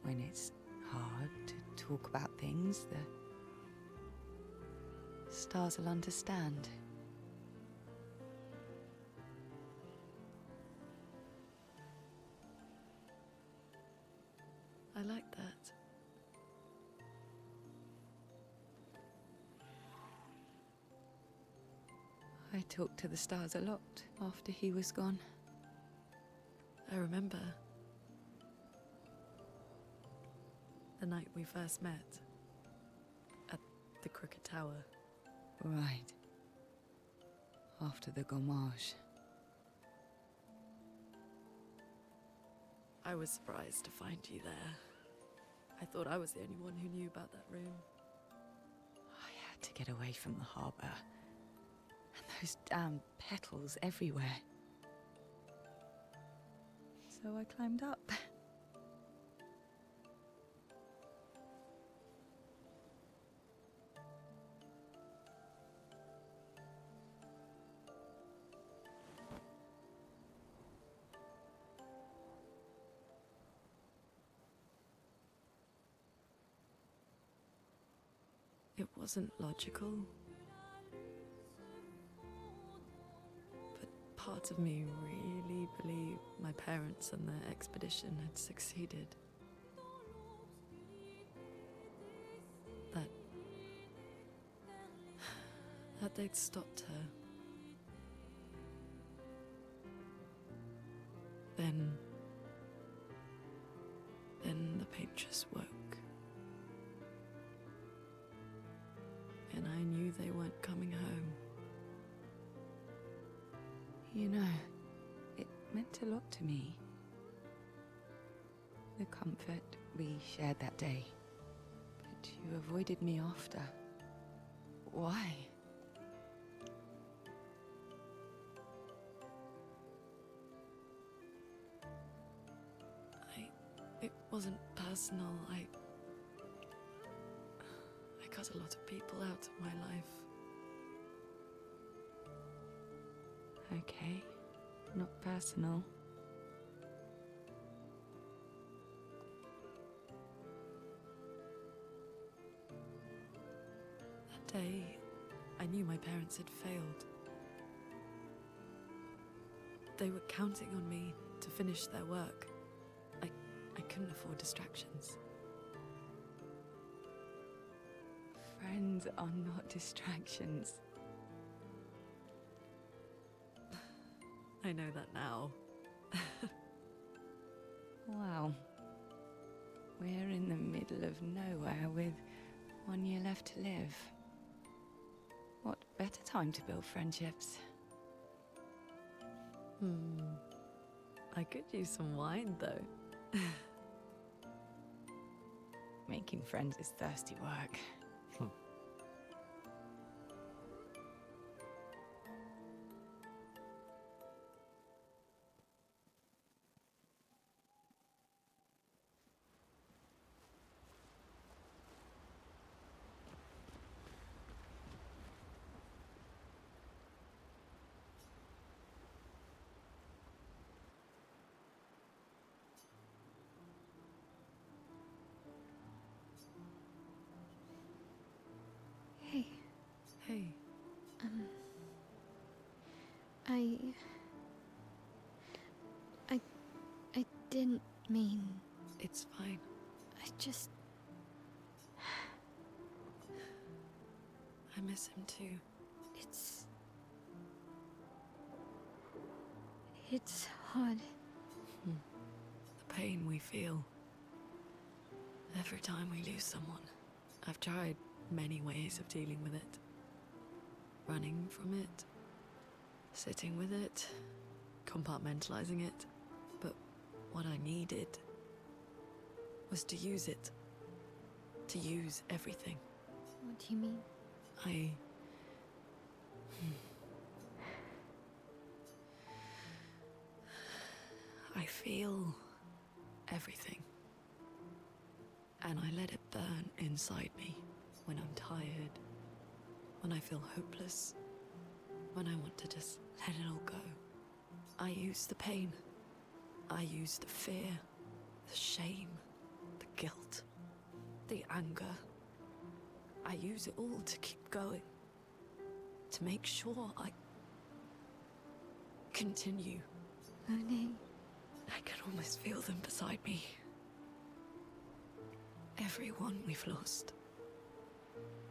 When it's hard to talk about things, the stars will understand. I like that. I talked to the stars a lot after he was gone. I remember the night we first met at the Crooked Tower. Right. After the gommage. I was surprised to find you there. I thought I was the only one who knew about that room. I had to get away from the harbour. And those damn petals everywhere. So I climbed up. It wasn't logical. But part of me really believed my parents and their expedition had succeeded. That they'd stopped her. Then the paintress woke. And I knew they weren't coming home. You know, it meant a lot to me. The comfort we shared that day. But you avoided me after. Why? It wasn't personal. I cut a lot of people out of my life. Okay, not personal. That day, I knew my parents had failed. They were counting on me to finish their work. I couldn't afford distractions. Friends are not distractions. I know that now. Wow. We're in the middle of nowhere with 1 year left to live. What better time to build friendships? I could use some wine, though. Making friends is thirsty work. Hey, Hey, I didn't mean. it's fine. I just. I miss him too. It's hard. The pain we feel every time we lose someone. I've tried many ways of dealing with it. Running from it, sitting with it, compartmentalizing it. But what I needed was to use it. To use everything. What do you mean? I feel everything. And I let it burn inside me when I'm tired, when I feel hopeless, when I want to just let it all go. I use the pain. I use the fear, the shame, the guilt, the anger. I use it all to keep going, to make sure I continue. Monet. I can almost feel them beside me. Everyone we've lost.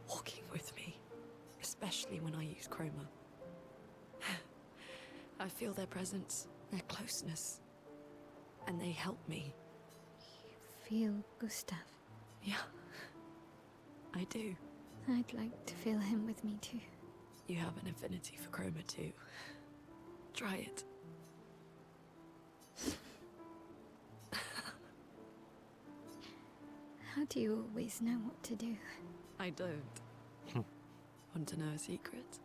Walking with me. Especially when I use chroma. I feel their presence, their closeness. And they help me. You feel Gustav? Yeah. I do. I'd like to feel him with me too. You have an affinity for chroma too. Try it. How do you always know what to do? I don't. Want to know a secret?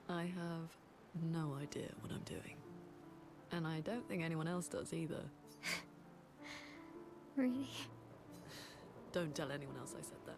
I have no idea what I'm doing. And I don't think anyone else does either. Really? Don't tell anyone else I said that.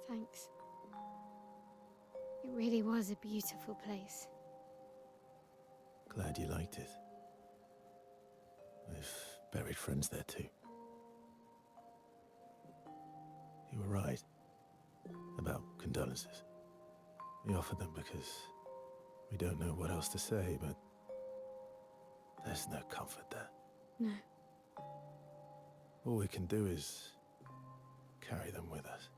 Thanks. It really was a beautiful place. Glad you liked it. We've buried friends there too. You were right about condolences. We offered them because we don't know what else to say, but there's no comfort there. No. All we can do is carry them with us.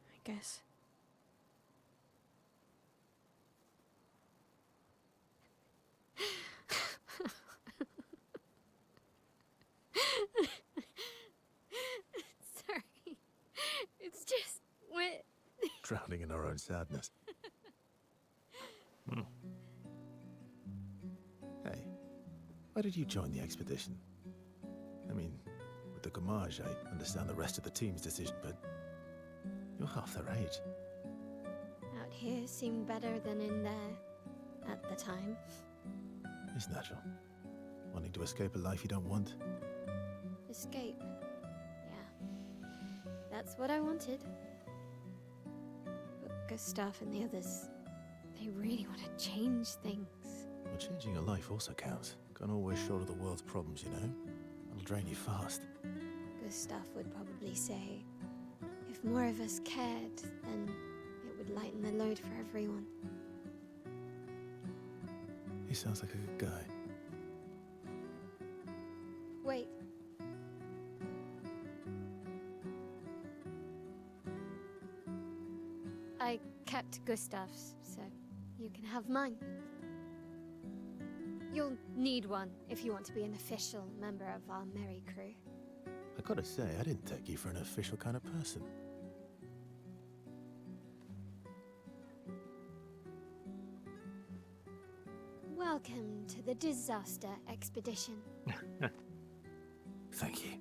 I guess. Sorry. It's just wet. Drowning in our own sadness. Hey, why did you join the expedition? I mean, with the Gommage, I understand the rest of the team's decision, but you're half their age. Out here seemed better than in there at the time. It's natural. Wanting to escape a life you don't want. Escape. Yeah. That's what I wanted. But Gustav and the others, they really want to change things. Well, changing your life also counts. Can't always shoulder the world's problems, you know? It'll drain you fast. Gustav would probably say, if more of us cared, then it would lighten the load for everyone. He sounds like a good guy. Wait. I kept Gustav's, so you can have mine. You'll need one if you want to be an official member of our merry crew. I gotta say, I didn't take you for an official kind of person. Welcome to the disaster expedition. Thank you.